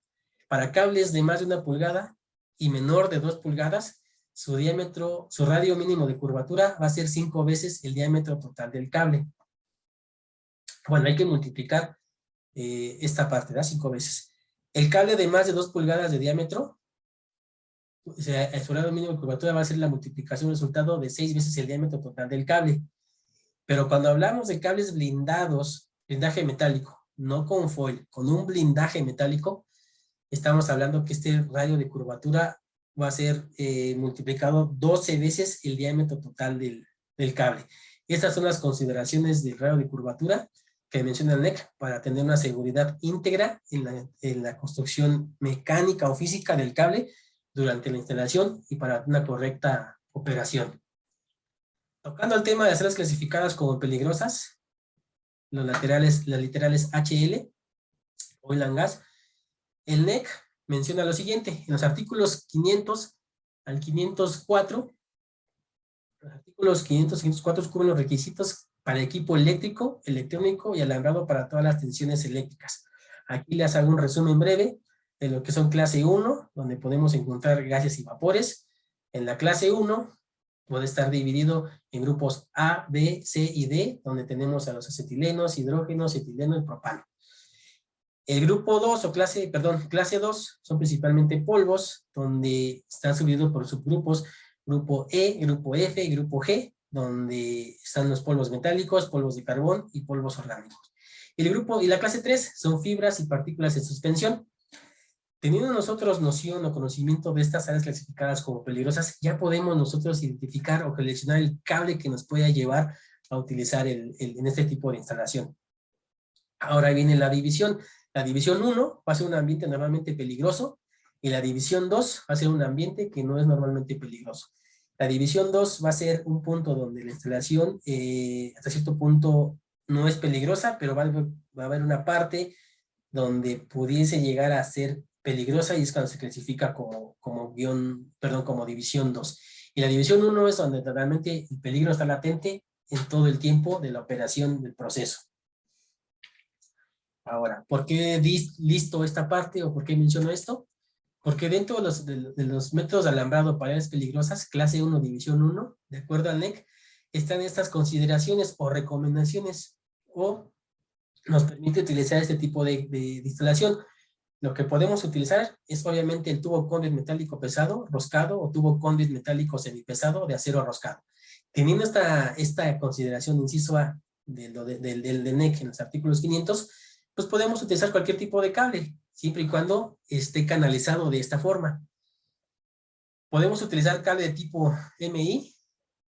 Para cables de más de 1 pulgada y menor de 2 pulgadas, su radio mínimo de curvatura va a ser 5 veces el diámetro total del cable. Bueno, hay que multiplicar esta parte, ¿verdad? 5 veces. El cable de más de 2 pulgadas de diámetro, o sea, su radio mínimo de curvatura va a ser la multiplicación resultado de 6 veces el diámetro total del cable. Pero cuando hablamos de cables blindados, blindaje metálico, no con foil, con un blindaje metálico, estamos hablando que este radio de curvatura va a ser multiplicado 12 veces el diámetro total del cable. Estas son las consideraciones del radio de curvatura que menciona el NEC para tener una seguridad íntegra en la construcción mecánica o física del cable durante la instalación y para una correcta operación. Tocando el tema de hacerlas clasificadas como peligrosas, las literales HL, Oil and Gas, el NEC menciona lo siguiente: en los artículos 500 al 504, los artículos 500 y 504 cubren los requisitos para equipo eléctrico, electrónico y alambrado para todas las tensiones eléctricas. Aquí les hago un resumen breve de lo que son clase 1, donde podemos encontrar gases y vapores. En la clase 1 puede estar dividido en grupos A, B, C y D, donde tenemos a los acetilenos, hidrógenos, etileno y propano. El grupo 2 o clase 2 son principalmente polvos, donde están subdivididos por subgrupos, grupo E, grupo F y grupo G, donde están los polvos metálicos, polvos de carbón y polvos orgánicos. Y la clase 3 son fibras y partículas en suspensión. Teniendo nosotros noción o conocimiento de estas áreas clasificadas como peligrosas, ya podemos nosotros identificar o seleccionar el cable que nos pueda llevar a utilizar en este tipo de instalación. Ahora viene la división. La división 1 va a ser un ambiente normalmente peligroso y la división 2 va a ser un ambiente que no es normalmente peligroso. La división 2 va a ser un punto donde la instalación hasta cierto punto no es peligrosa, pero va a haber una parte donde pudiese llegar a ser peligrosa y es cuando se clasifica como división 2. Y la división 1 es donde realmente el peligro está latente en todo el tiempo de la operación del proceso. Ahora, ¿por qué listo esta parte o por qué menciono esto? Porque dentro de los métodos de alambrado para áreas peligrosas, clase 1, división 1, de acuerdo al NEC, están estas consideraciones o recomendaciones o nos permite utilizar este tipo de instalación. Lo que podemos utilizar es obviamente el tubo conduit metálico pesado, roscado, o tubo conduit metálico semipesado de acero roscado. Teniendo esta consideración, inciso A, del NEC en los artículos 500, pues podemos utilizar cualquier tipo de cable, siempre y cuando esté canalizado de esta forma. Podemos utilizar cable de tipo MI,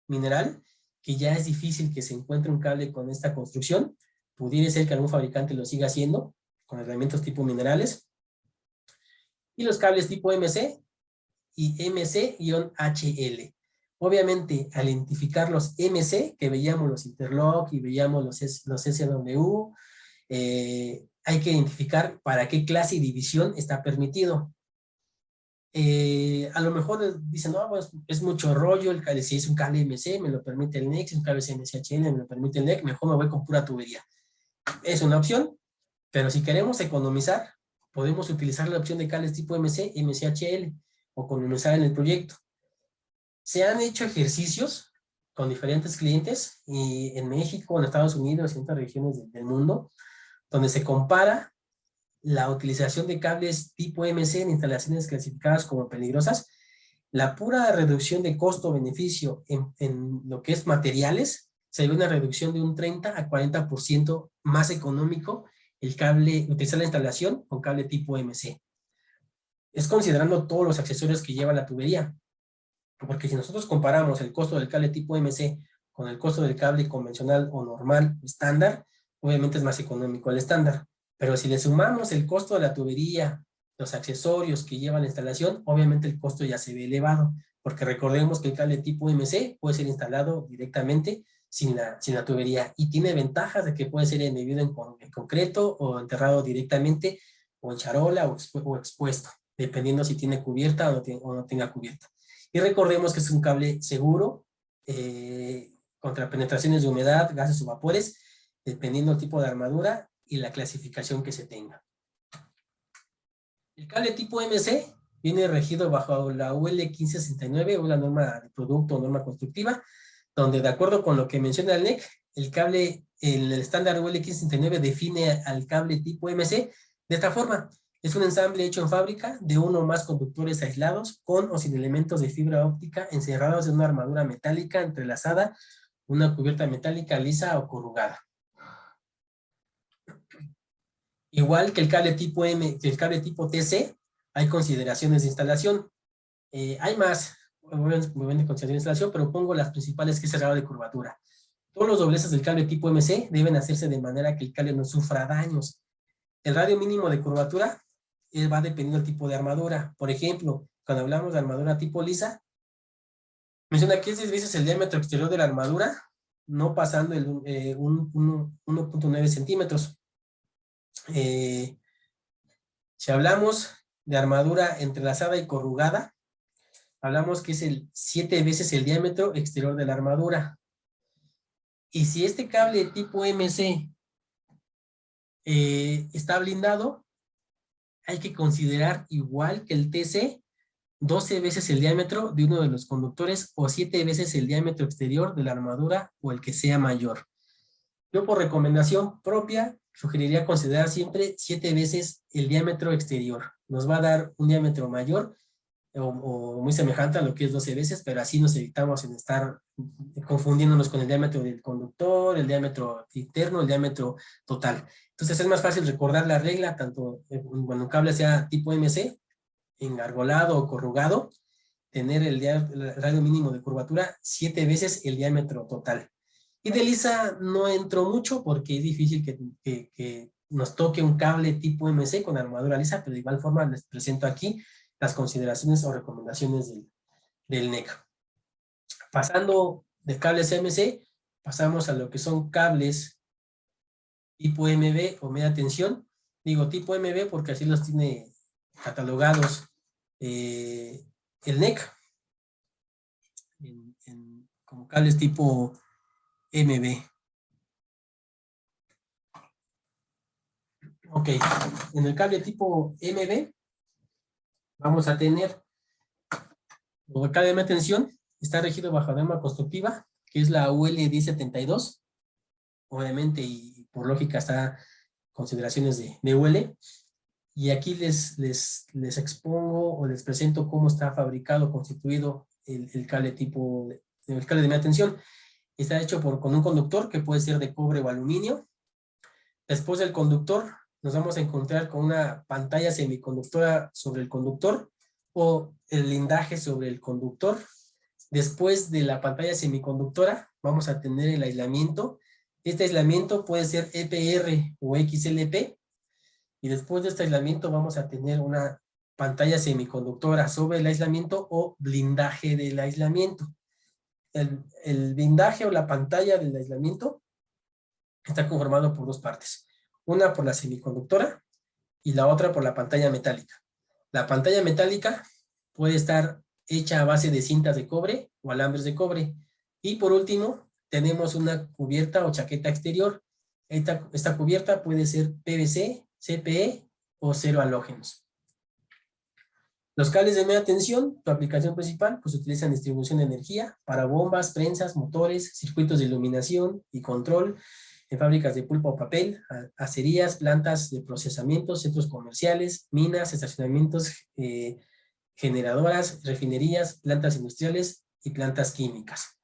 mineral, que ya es difícil que se encuentre un cable con esta construcción. Pudiera ser que algún fabricante lo siga haciendo, con herramientas tipo minerales. Y los cables tipo MC y MC-HL. Obviamente, al identificar los MC, que veíamos los Interlock y veíamos los SW, hay que identificar para qué clase y división está permitido. A lo mejor dicen, no, pues es mucho rollo, el cable, si es un cable MC, me lo permite el NEC, si es un cable MCHL, me lo permite el NEC, mejor me voy con pura tubería. Es una opción, pero si queremos economizar, podemos utilizar la opción de cables tipo MC, MCHL, o economizar en el proyecto. Se han hecho ejercicios con diferentes clientes, y en México, en Estados Unidos y en otras regiones del mundo, donde se compara la utilización de cables tipo MC en instalaciones clasificadas como peligrosas, la pura reducción de costo-beneficio en lo que es materiales, se ve una reducción de un 30 a 40% más económico el cable, utilizar la instalación con cable tipo MC. Es considerando todos los accesorios que lleva la tubería, porque si nosotros comparamos el costo del cable tipo MC con el costo del cable convencional o normal estándar, obviamente es más económico el estándar. Pero si le sumamos el costo de la tubería, los accesorios que lleva la instalación, obviamente el costo ya se ve elevado, porque recordemos que el cable tipo MC puede ser instalado directamente sin la tubería, y tiene ventajas de que puede ser embebido en concreto o enterrado directamente, o en charola o expuesto, dependiendo si tiene cubierta o no tenga cubierta. Y recordemos que es un cable seguro, contra penetraciones de humedad, gases o vapores, dependiendo del tipo de armadura y la clasificación que se tenga. El cable tipo MC viene regido bajo la UL 1569, o la norma de producto o norma constructiva, donde de acuerdo con lo que menciona el NEC, el estándar UL 1569 define al cable tipo MC de esta forma: es un ensamble hecho en fábrica de uno o más conductores aislados, con o sin elementos de fibra óptica, encerrados en una armadura metálica entrelazada, una cubierta metálica lisa o corrugada. Igual que el cable tipo TC, hay consideraciones de instalación. Hay más, obviamente consideraciones de instalación, pero pongo las principales, que es el grado de curvatura. Todos los dobleces del cable tipo MC deben hacerse de manera que el cable no sufra daños. El radio mínimo de curvatura va dependiendo del tipo de armadura. Por ejemplo, cuando hablamos de armadura tipo lisa, menciona que es 10 veces el diámetro exterior de la armadura, no pasando el 1.9 centímetros. Si hablamos de armadura entrelazada y corrugada, hablamos que es 7 veces el diámetro exterior de la armadura. Y si este cable tipo MC está blindado, hay que considerar, igual que el TC, 12 veces el diámetro de uno de los conductores, o 7 veces el diámetro exterior de la armadura, o el que sea mayor. Yo, por recomendación propia, sugeriría considerar siempre 7 veces el diámetro exterior. Nos va a dar un diámetro mayor o muy semejante a lo que es 12 veces, pero así nos evitamos en estar confundiéndonos con el diámetro del conductor, el diámetro interno, el diámetro total. Entonces es más fácil recordar la regla, tanto cuando un cable sea tipo MC, engargolado o corrugado, tener el radio mínimo de curvatura 7 veces el diámetro total. Y de lisa no entro mucho porque es difícil que nos toque un cable tipo MC con armadura lisa, pero de igual forma les presento aquí las consideraciones o recomendaciones del NEC. Pasando de cables MC, pasamos a lo que son cables tipo MB o media tensión. Digo tipo MB porque así los tiene catalogados el NEC, como cables tipo MB. Ok, en el cable tipo MB vamos a tener, el cable de media tensión está regido bajo norma constructiva, que es la UL 1072, obviamente, y por lógica está consideraciones de UL, y aquí les expongo o les presento cómo está fabricado, constituido el cable el cable de media tensión. Está hecho con un conductor que puede ser de cobre o aluminio. Después del conductor nos vamos a encontrar con una pantalla semiconductora sobre el conductor, o el blindaje sobre el conductor. Después de la pantalla semiconductora vamos a tener el aislamiento. Este aislamiento puede ser EPR o XLP. Y después de este aislamiento vamos a tener una pantalla semiconductora sobre el aislamiento o blindaje del aislamiento. El blindaje o la pantalla del aislamiento está conformado por dos partes. una por la semiconductora y la otra por la pantalla metálica. La pantalla metálica puede estar hecha a base de cintas de cobre o alambres de cobre. Y por último, tenemos una cubierta o chaqueta exterior. Esta cubierta puede ser PVC, CPE o cero halógenos. Los cables de media tensión, tu aplicación principal, pues utilizan distribución de energía para bombas, prensas, motores, circuitos de iluminación y control en fábricas de pulpa o papel, acerías, plantas de procesamiento, centros comerciales, minas, estacionamientos, generadoras, refinerías, plantas industriales y plantas químicas.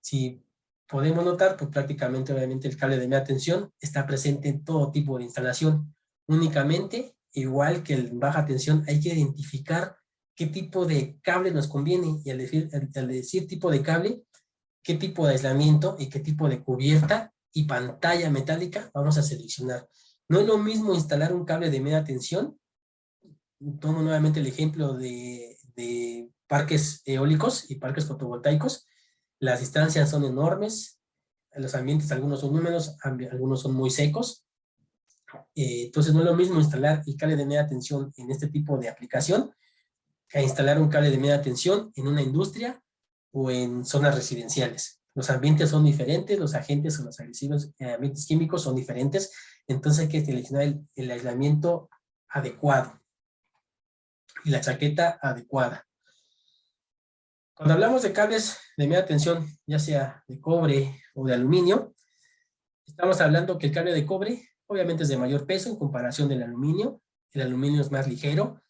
Si podemos notar, pues prácticamente obviamente el cable de media tensión está presente en todo tipo de instalación. Únicamente, igual que en baja tensión, hay que identificar qué tipo de cable nos conviene y al decir tipo de cable, qué tipo de aislamiento y qué tipo de cubierta y pantalla metálica vamos a seleccionar. No es lo mismo instalar un cable de media tensión. Tomo nuevamente el ejemplo de parques eólicos y parques fotovoltaicos. Las distancias son enormes, los ambientes algunos son húmedos, algunos son muy secos. Entonces no es lo mismo instalar el cable de media tensión en este tipo de aplicación a instalar un cable de media tensión en una industria o en zonas residenciales. Los ambientes son diferentes, los agentes o los agresivos ambientes químicos son diferentes, entonces hay que seleccionar el aislamiento adecuado y la chaqueta adecuada. Cuando hablamos de cables de media tensión, ya sea de cobre o de aluminio, estamos hablando que el cable de cobre obviamente es de mayor peso en comparación del aluminio. El aluminio es más ligero,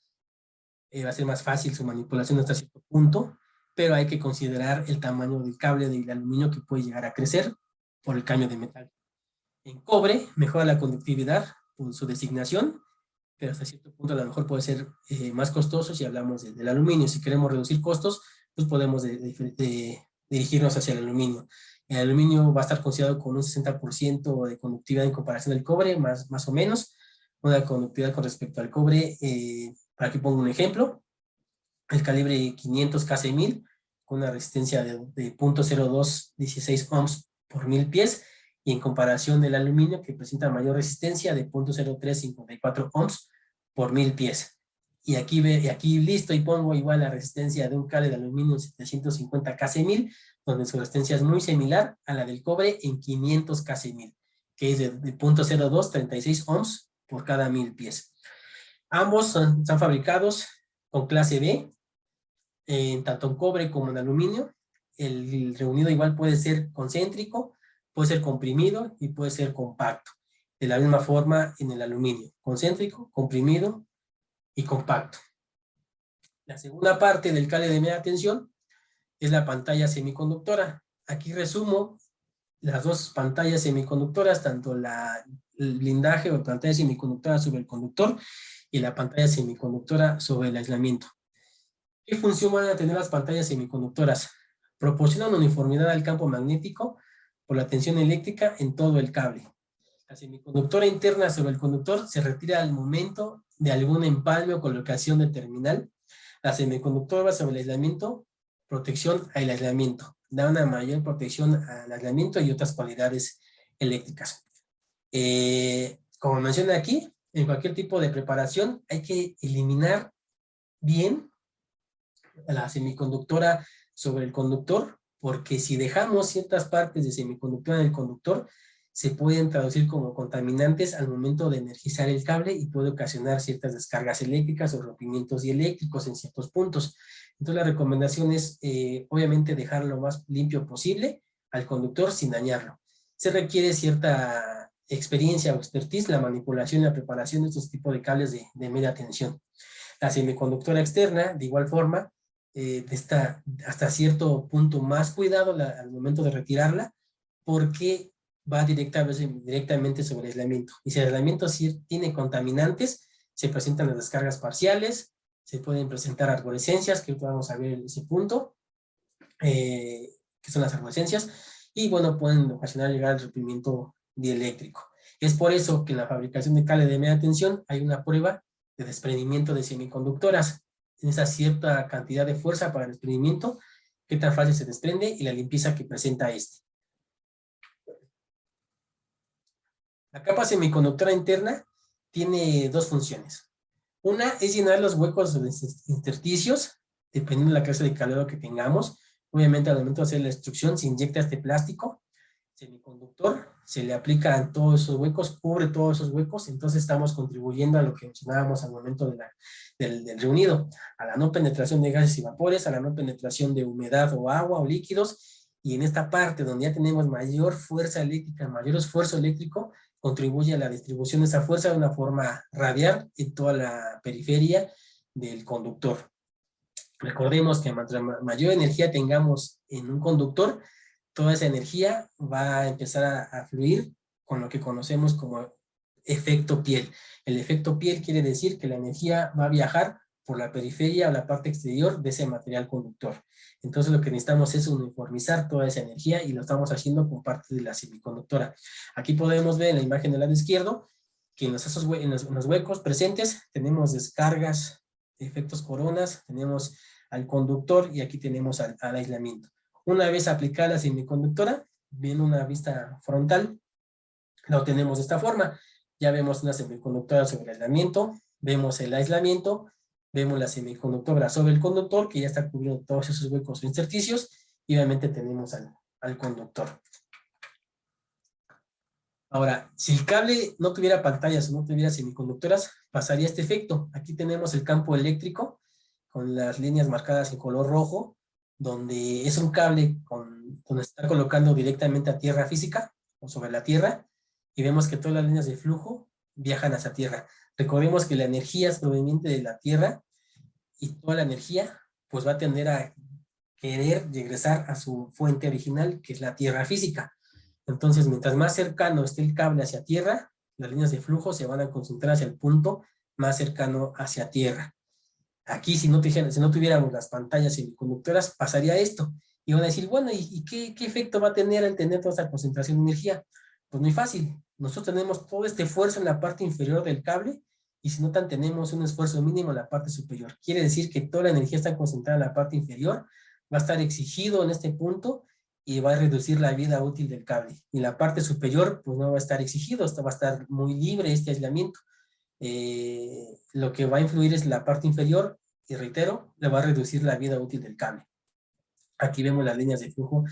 va a ser más fácil su manipulación hasta cierto punto, pero hay que considerar el tamaño del cable del aluminio que puede llegar a crecer por el cambio de metal. En cobre mejora la conductividad por su designación, pero hasta cierto punto a lo mejor puede ser más costoso si hablamos del aluminio. Si queremos reducir costos, pues podemos dirigirnos hacia el aluminio. El aluminio va a estar considerado con un 60% de conductividad en comparación al cobre, más o menos. Una conductividad con respecto al cobre, para aquí pongo un ejemplo, el calibre 500 K6000 con una resistencia de 0.0216 ohms por 1000 pies, y en comparación del aluminio que presenta mayor resistencia de 0.0354 ohms por 1000 pies. Y aquí listo y pongo igual la resistencia de un cable de aluminio 750 K6000, donde su resistencia es muy similar a la del cobre en 500 K6000, que es de 0.0236 ohms por cada 1000 pies. Ambos están fabricados con clase B, tanto en cobre como en aluminio. El reunido igual puede ser concéntrico, puede ser comprimido y puede ser compacto. De la misma forma en el aluminio, concéntrico, comprimido y compacto. La segunda parte del cable de media tensión es la pantalla semiconductora. Aquí resumo las dos pantallas semiconductoras, tanto el blindaje o pantalla semiconductora sobre el conductor y la pantalla semiconductora sobre el aislamiento. ¿Qué función van a tener las pantallas semiconductoras? Proporcionan uniformidad al campo magnético por la tensión eléctrica en todo el cable. La semiconductora interna sobre el conductor se retira al momento de algún empalme o colocación del terminal. La semiconductora sobre el aislamiento, protección al aislamiento. Da una mayor protección al aislamiento y otras cualidades eléctricas. Como menciona aquí, en cualquier tipo de preparación hay que eliminar bien la semiconductora sobre el conductor, porque si dejamos ciertas partes de semiconductora en el conductor, se pueden traducir como contaminantes al momento de energizar el cable y puede ocasionar ciertas descargas eléctricas o rompimientos dieléctricos en ciertos puntos. Entonces la recomendación es obviamente dejarlo lo más limpio posible al conductor sin dañarlo. Se requiere cierta experiencia o expertise la manipulación y la preparación de estos tipos de cables de media tensión. La semiconductora externa, de igual forma, está hasta cierto punto más cuidado al momento de retirarla, porque va directamente sobre el aislamiento. Y si el aislamiento sí tiene contaminantes, se presentan las descargas parciales, se pueden presentar arborescencias, que vamos a ver en ese punto, que son las arborescencias, y bueno, pueden ocasionar llegar al rompimiento dieléctrico. Es por eso que en la fabricación de cable de media tensión hay una prueba de desprendimiento de semiconductoras. En esa cierta cantidad de fuerza para el desprendimiento, qué tan fácil se desprende y la limpieza que presenta este. La capa semiconductora interna tiene dos funciones. Una es llenar los huecos o los intersticios, dependiendo de la clase de calor que tengamos. Obviamente, al momento de hacer la extrusión, se inyecta este plástico semiconductor, se le aplican todos esos huecos, cubre todos esos huecos, entonces estamos contribuyendo a lo que mencionábamos al momento del reunido, a la no penetración de gases y vapores, a la no penetración de humedad o agua o líquidos, y en esta parte donde ya tenemos mayor fuerza eléctrica, mayor esfuerzo eléctrico, contribuye a la distribución de esa fuerza de una forma radial en toda la periferia del conductor. Recordemos que mientras mayor energía tengamos en un conductor, toda esa energía va a empezar a fluir con lo que conocemos como efecto piel. El efecto piel quiere decir que la energía va a viajar por la periferia o la parte exterior de ese material conductor. Entonces lo que necesitamos es uniformizar toda esa energía y lo estamos haciendo con parte de la semiconductora. Aquí podemos ver en la imagen del lado izquierdo que en los huecos presentes tenemos descargas, efectos coronas, tenemos al conductor y aquí tenemos al aislamiento. Una vez aplicada la semiconductora, viene una vista frontal, lo tenemos de esta forma. Ya vemos una semiconductora sobre el aislamiento, vemos el aislamiento, vemos la semiconductora sobre el conductor, que ya está cubriendo todos esos huecos o intersticios, y obviamente tenemos al conductor. Ahora, si el cable no tuviera pantallas o no tuviera semiconductoras, pasaría este efecto. Aquí tenemos el campo eléctrico, con las líneas marcadas en color rojo, donde es un cable donde está colocando directamente a tierra física o sobre la tierra, y vemos que todas las líneas de flujo viajan hacia tierra. Recordemos que la energía es proveniente de la tierra y toda la energía pues va a tender a querer regresar a su fuente original, que es la tierra física. Entonces, mientras más cercano esté el cable hacia tierra, las líneas de flujo se van a concentrar hacia el punto más cercano hacia tierra. Aquí, si no tuviéramos las pantallas semiconductoras, pasaría esto. Y van a decir, bueno, ¿y qué efecto va a tener al tener toda esa concentración de energía? Pues muy fácil. Nosotros tenemos todo este esfuerzo en la parte inferior del cable, y si notan, tenemos un esfuerzo mínimo en la parte superior. Quiere decir que toda la energía está concentrada en la parte inferior, va a estar exigido en este punto, y va a reducir la vida útil del cable. Y la parte superior, pues no va a estar exigido, va a estar muy libre este aislamiento. Lo que va a influir es la parte inferior, y reitero, le va a reducir la vida útil del cable. Aquí vemos las líneas de flujo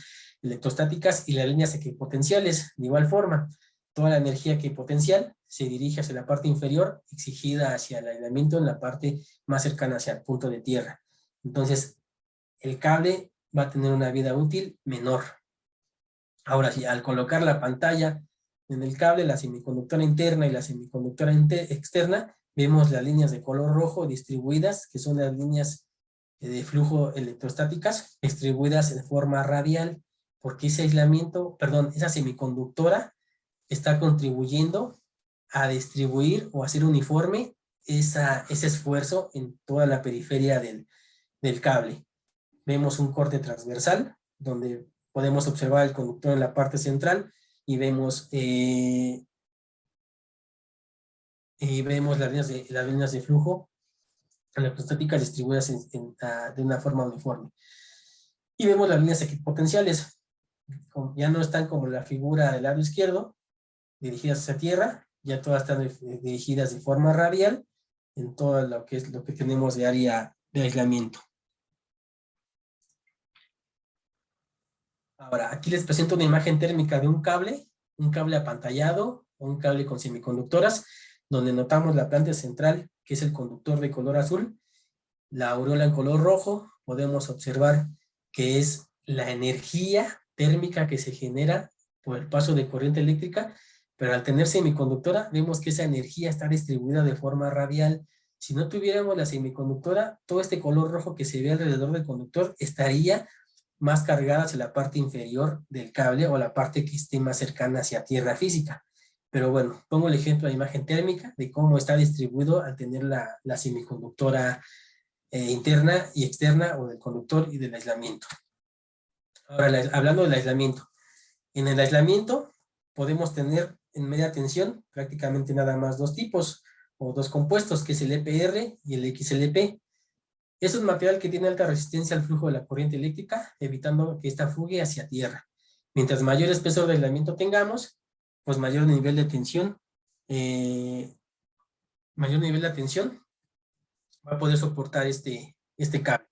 electrostáticas y las líneas equipotenciales. De igual forma, toda la energía equipotencial se dirige hacia la parte inferior, exigida hacia el aislamiento en la parte más cercana hacia el punto de tierra. Entonces, el cable va a tener una vida útil menor. Ahora sí, al colocar la pantalla en el cable, la semiconductora interna y la semiconductora externa, vemos las líneas de color rojo distribuidas, que son las líneas de flujo electrostáticas, distribuidas de forma radial, porque ese aislamiento, perdón, esa semiconductora está contribuyendo a distribuir o hacer uniforme ese esfuerzo en toda la periferia del cable. Vemos un corte transversal, donde podemos observar el conductor en la parte central, y vemos las líneas de flujo electrostáticas distribuidas de una forma uniforme. Y vemos las líneas equipotenciales, ya no están como la figura del lado izquierdo, dirigidas hacia tierra, ya todas están dirigidas de forma radial en todo lo que tenemos de área de aislamiento. Ahora, aquí les presento una imagen térmica de un cable apantallado o un cable con semiconductoras, donde notamos la planta central, que es el conductor de color azul, la aureola en color rojo. Podemos observar que es la energía térmica que se genera por el paso de corriente eléctrica, pero al tener semiconductora, vemos que esa energía está distribuida de forma radial. Si no tuviéramos la semiconductora, todo este color rojo que se ve alrededor del conductor estaría más cargada hacia la parte inferior del cable o la parte que esté más cercana hacia tierra física. Pero bueno, pongo el ejemplo de imagen térmica de cómo está distribuido al tener la semiconductora interna y externa, o del conductor y del aislamiento. Ahora, hablando del aislamiento. En el aislamiento podemos tener en media tensión prácticamente nada más dos tipos o dos compuestos, que es el EPR y el XLP. Es un material que tiene alta resistencia al flujo de la corriente eléctrica, evitando que ésta fugue hacia tierra. Mientras mayor espesor de aislamiento tengamos, pues mayor nivel de tensión, va a poder soportar este cable.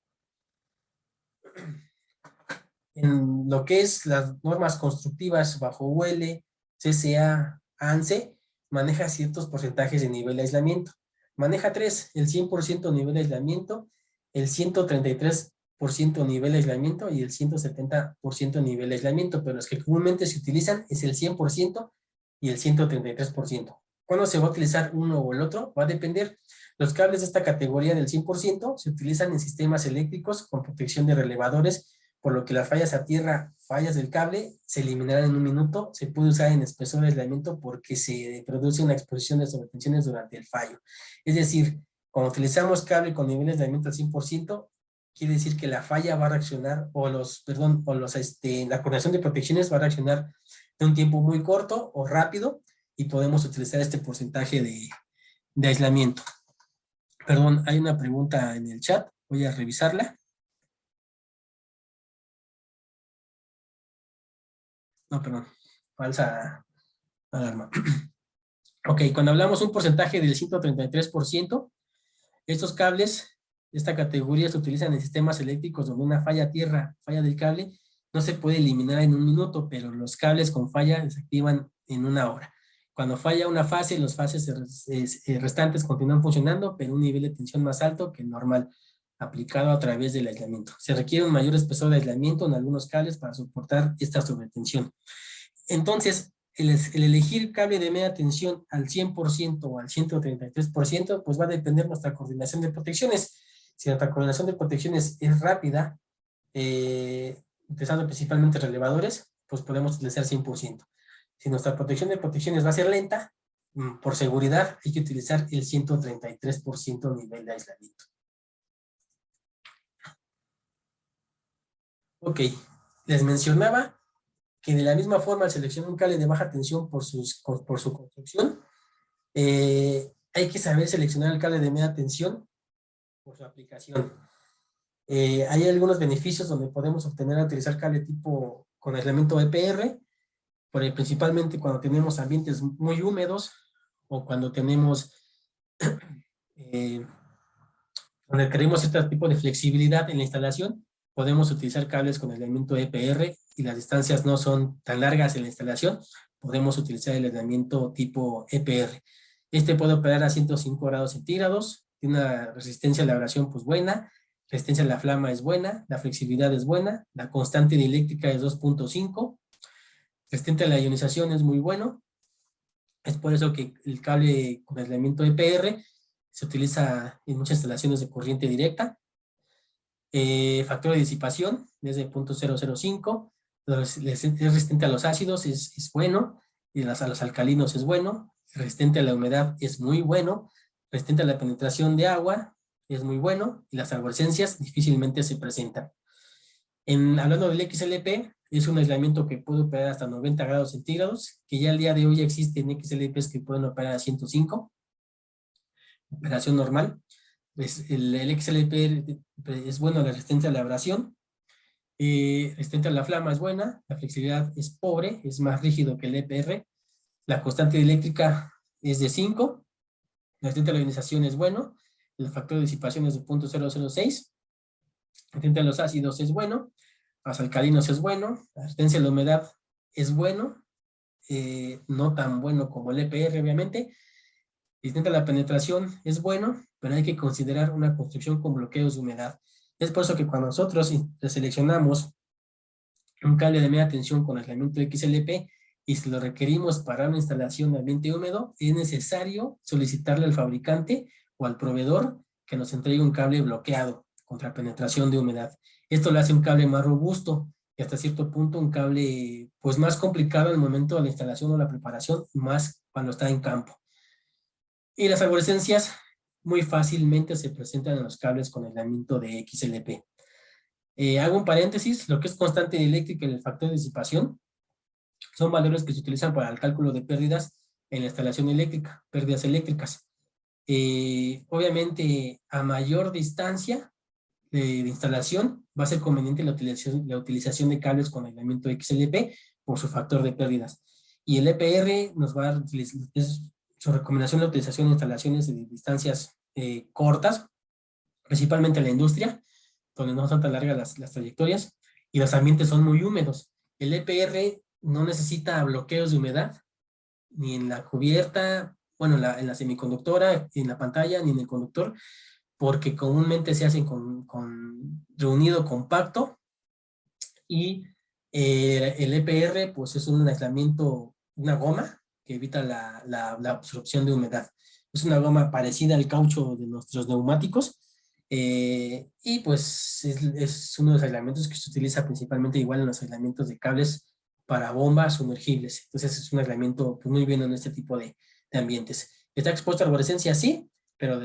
En lo que es las normas constructivas bajo UL, CCA, ANSE, maneja ciertos porcentajes de nivel de aislamiento. Maneja 3, el 100% nivel de aislamiento, el 133% nivel de aislamiento y el 170% nivel de aislamiento, pero los que comúnmente se utilizan es el 100% y el 133%. ¿Cuándo se va a utilizar uno o el otro? Va a depender. Los cables de esta categoría del 100% se utilizan en sistemas eléctricos con protección de relevadores, por lo que las fallas a tierra, fallas del cable, se eliminarán en un minuto. Se puede usar en espesor de aislamiento porque se produce una exposición de sobretensiones durante el fallo. Es decir, cuando utilizamos cable con niveles de aislamiento al 100%, quiere decir que la falla va a reaccionar, la coordinación de protecciones va a reaccionar de un tiempo muy corto o rápido, y podemos utilizar este porcentaje de aislamiento. Perdón, hay una pregunta en el chat, voy a revisarla. No, perdón, falsa alarma. Ok, cuando hablamos un porcentaje del 133%, estos cables de esta categoría se utilizan en sistemas eléctricos donde una falla a tierra, falla del cable, no se puede eliminar en un minuto, pero los cables con falla se activan en 1 hora. Cuando falla una fase, las fases restantes continúan funcionando, pero un nivel de tensión más alto que el normal, aplicado a través del aislamiento. Se requiere un mayor espesor de aislamiento en algunos cables para soportar esta sobretensión. Entonces, el elegir cable de media tensión al 100% o al 133%, pues va a depender de nuestra coordinación de protecciones. Si nuestra coordinación de protecciones es rápida, utilizando principalmente relevadores, pues podemos utilizar 100%. Si nuestra protección de protecciones va a ser lenta, por seguridad hay que utilizar el 133% nivel de aislamiento. Ok, les mencionaba que de la misma forma al seleccionar un cable de baja tensión por su construcción, hay que saber seleccionar el cable de media tensión por su aplicación. Hay algunos beneficios donde podemos obtener a utilizar cable tipo con aislamiento EPR, principalmente cuando tenemos ambientes muy húmedos o cuando tenemos donde queremos este tipo de flexibilidad en la instalación. Podemos utilizar cables con aislamiento EPR y las distancias no son tan largas en la instalación. Podemos utilizar el aislamiento tipo EPR. Este puede operar a 105 grados centígrados, tiene una resistencia a la abrasión pues buena, resistencia a la flama es buena, la flexibilidad es buena, la constante dieléctrica es 2.5, resistente a la ionización es muy bueno. Es por eso que el cable con aislamiento EPR se utiliza en muchas instalaciones de corriente directa. Factor de disipación es de 0.005, es resistente a los ácidos, es bueno, y a los alcalinos es bueno, resistente a la humedad es muy bueno, resistente a la penetración de agua es muy bueno, y las arborescencias difícilmente se presentan. Hablando del XLP, es un aislamiento que puede operar hasta 90 grados centígrados, que ya al día de hoy existen XLPs que pueden operar a 105, operación normal. El XLP es bueno, la resistencia a la abrasión, resistente a la flama es buena, la flexibilidad es pobre, es más rígido que el EPR, la constante eléctrica es de 5, la resistente a la ionización es bueno, el factor de disipación es de 0.006, resistente a los ácidos es bueno, a los alcalinos es bueno, la resistencia a la humedad es bueno, no tan bueno como el EPR obviamente, resistente a la penetración es bueno, pero hay que considerar una construcción con bloqueos de humedad. Es por eso que cuando nosotros seleccionamos un cable de media tensión con aislamiento XLP y si lo requerimos para una instalación de ambiente húmedo, es necesario solicitarle al fabricante o al proveedor que nos entregue un cable bloqueado contra penetración de humedad. Esto lo hace un cable más robusto y hasta cierto punto un cable pues más complicado al momento de la instalación o la preparación, más cuando está en campo. Y las arborescencias muy fácilmente se presentan en los cables con aislamiento de XLP. Hago un paréntesis, lo que es constante dieléctrica y el factor de disipación son valores que se utilizan para el cálculo de pérdidas en la instalación eléctrica, pérdidas eléctricas. Obviamente, a mayor distancia de instalación, va a ser conveniente la utilización de cables con aislamiento XLP por su factor de pérdidas. Y el EPR nos va a dar, es su recomendación de utilización de instalaciones de distancias cortas, principalmente en la industria, donde no son tan largas las trayectorias, y los ambientes son muy húmedos. El EPR no necesita bloqueos de humedad, ni en la cubierta, bueno, en la semiconductora, en la pantalla, ni en el conductor, porque comúnmente se hacen con reunido compacto, y el EPR pues es un aislamiento, una goma que evita la absorción de humedad. Es una goma parecida al caucho de nuestros neumáticos, y pues es uno de los aislamientos que se utiliza principalmente igual en los aislamientos de cables para bombas sumergibles. Entonces es un aislamiento pues, muy bien en este tipo de ambientes. ¿Está expuesto a arborescencia? Sí, pero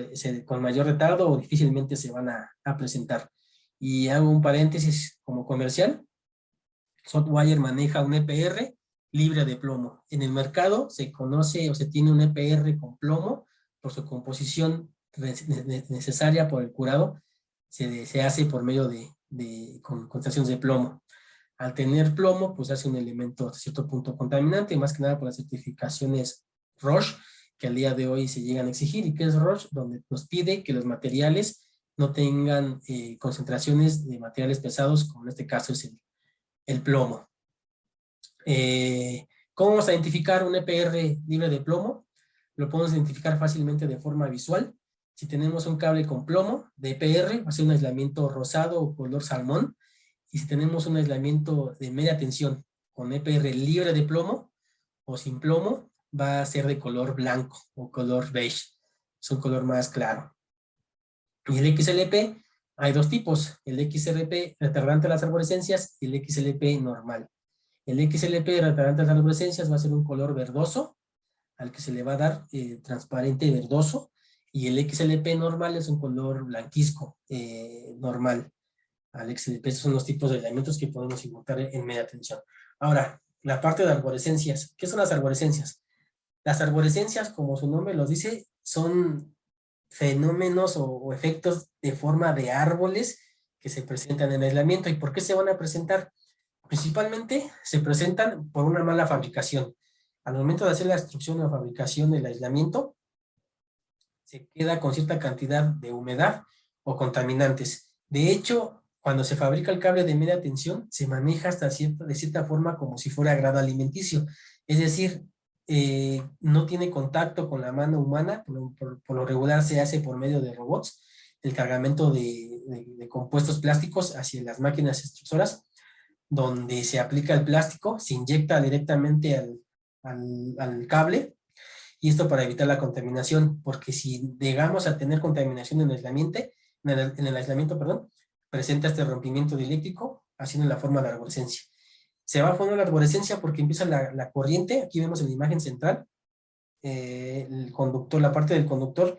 con mayor retardo o difícilmente se van a presentar. Y hago un paréntesis como comercial. Sotwire maneja un EPR libre de plomo. En el mercado se conoce o se tiene un EPR con plomo por su composición necesaria por el curado. Se hace por medio con concentraciones de plomo. Al tener plomo, pues hace un elemento a cierto punto contaminante, más que nada por las certificaciones ROSH, que al día de hoy se llegan a exigir. ¿Y qué es ROSH? Donde nos pide que los materiales no tengan concentraciones de materiales pesados, como en este caso es el plomo. ¿Cómo vamos a identificar un EPR libre de plomo? Lo podemos identificar fácilmente de forma visual. Si tenemos un cable con plomo de EPR, va a ser un aislamiento rosado o color salmón. Y si tenemos un aislamiento de media tensión con EPR libre de plomo o sin plomo, va a ser de color blanco o color beige. Es un color más claro. Y el XLP, hay dos tipos. El XLP retardante a las arborescencias y el XLP normal. El XLP retardante a las arborescencias va a ser un color verdoso, al que se le va a dar transparente verdoso, y el XLP normal es un color blanquizco normal. Al XLP, estos son los tipos de elementos que podemos encontrar en media tensión. Ahora, la parte de arborescencias. ¿Qué son las arborescencias? Las arborescencias, como su nombre los dice, son fenómenos o efectos de forma de árboles que se presentan en el aislamiento. ¿Y por qué se van a presentar? Principalmente se presentan por una mala fabricación. Al momento de hacer la extrusión o fabricación del aislamiento, se queda con cierta cantidad de humedad o contaminantes. De hecho, cuando se fabrica el cable de media tensión, se maneja de cierta forma como si fuera grado alimenticio. Es decir, no tiene contacto con la mano humana, por lo regular se hace por medio de robots, el cargamento de compuestos plásticos hacia las máquinas extrusoras, donde se aplica el plástico, se inyecta directamente al cable, y esto para evitar la contaminación, porque si llegamos a tener contaminación en el aislamiento, presenta este rompimiento dieléctrico, haciendo la forma de arborescencia. Se va a formar la arborescencia porque empieza la corriente. Aquí vemos en la imagen central, el conductor, la parte del conductor,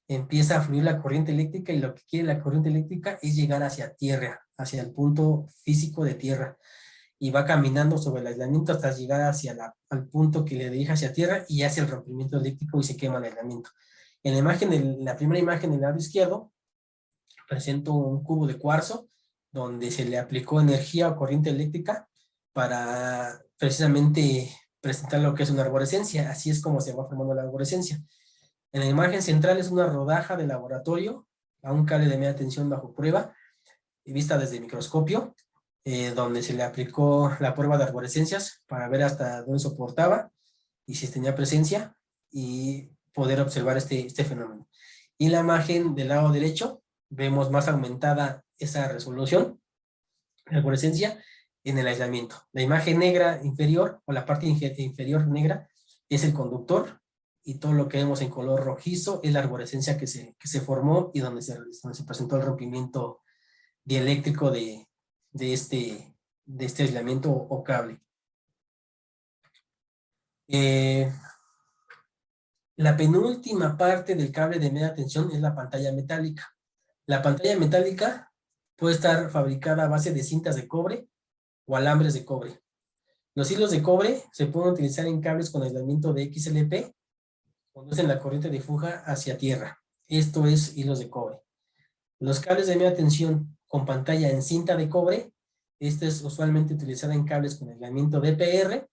empieza a fluir la corriente eléctrica, y lo que quiere la corriente eléctrica es llegar hacia tierra, hacia el punto físico de tierra, y va caminando sobre el aislamiento hasta llegar al punto que le dirige hacia tierra, y hace el rompimiento eléctrico y se quema el aislamiento. En la primera imagen del lado izquierdo, presento un cubo de cuarzo donde se le aplicó energía o corriente eléctrica para precisamente presentar lo que es una arborescencia. Así es como se va formando la arborescencia. En la imagen central es una rodaja de laboratorio a un cable de media tensión bajo prueba, vista desde el microscopio, donde se le aplicó la prueba de arborescencias para ver hasta dónde soportaba y si tenía presencia, y poder observar este fenómeno. Y en la imagen del lado derecho vemos más aumentada esa resolución de arborescencia en el aislamiento. La imagen negra inferior, o la parte inferior negra, es el conductor, y todo lo que vemos en color rojizo es la arborescencia que se formó, y donde se presentó el rompimiento dieléctrico de este aislamiento o cable. La penúltima parte del cable de media tensión es la pantalla metálica. La pantalla metálica puede estar fabricada a base de cintas de cobre o alambres de cobre. Los hilos de cobre se pueden utilizar en cables con aislamiento de XLP, conducen la corriente de fuga hacia tierra. Esto es hilos de cobre. Los cables de media tensión con pantalla en cinta de cobre, esta es usualmente utilizada en cables con aislamiento de EPR,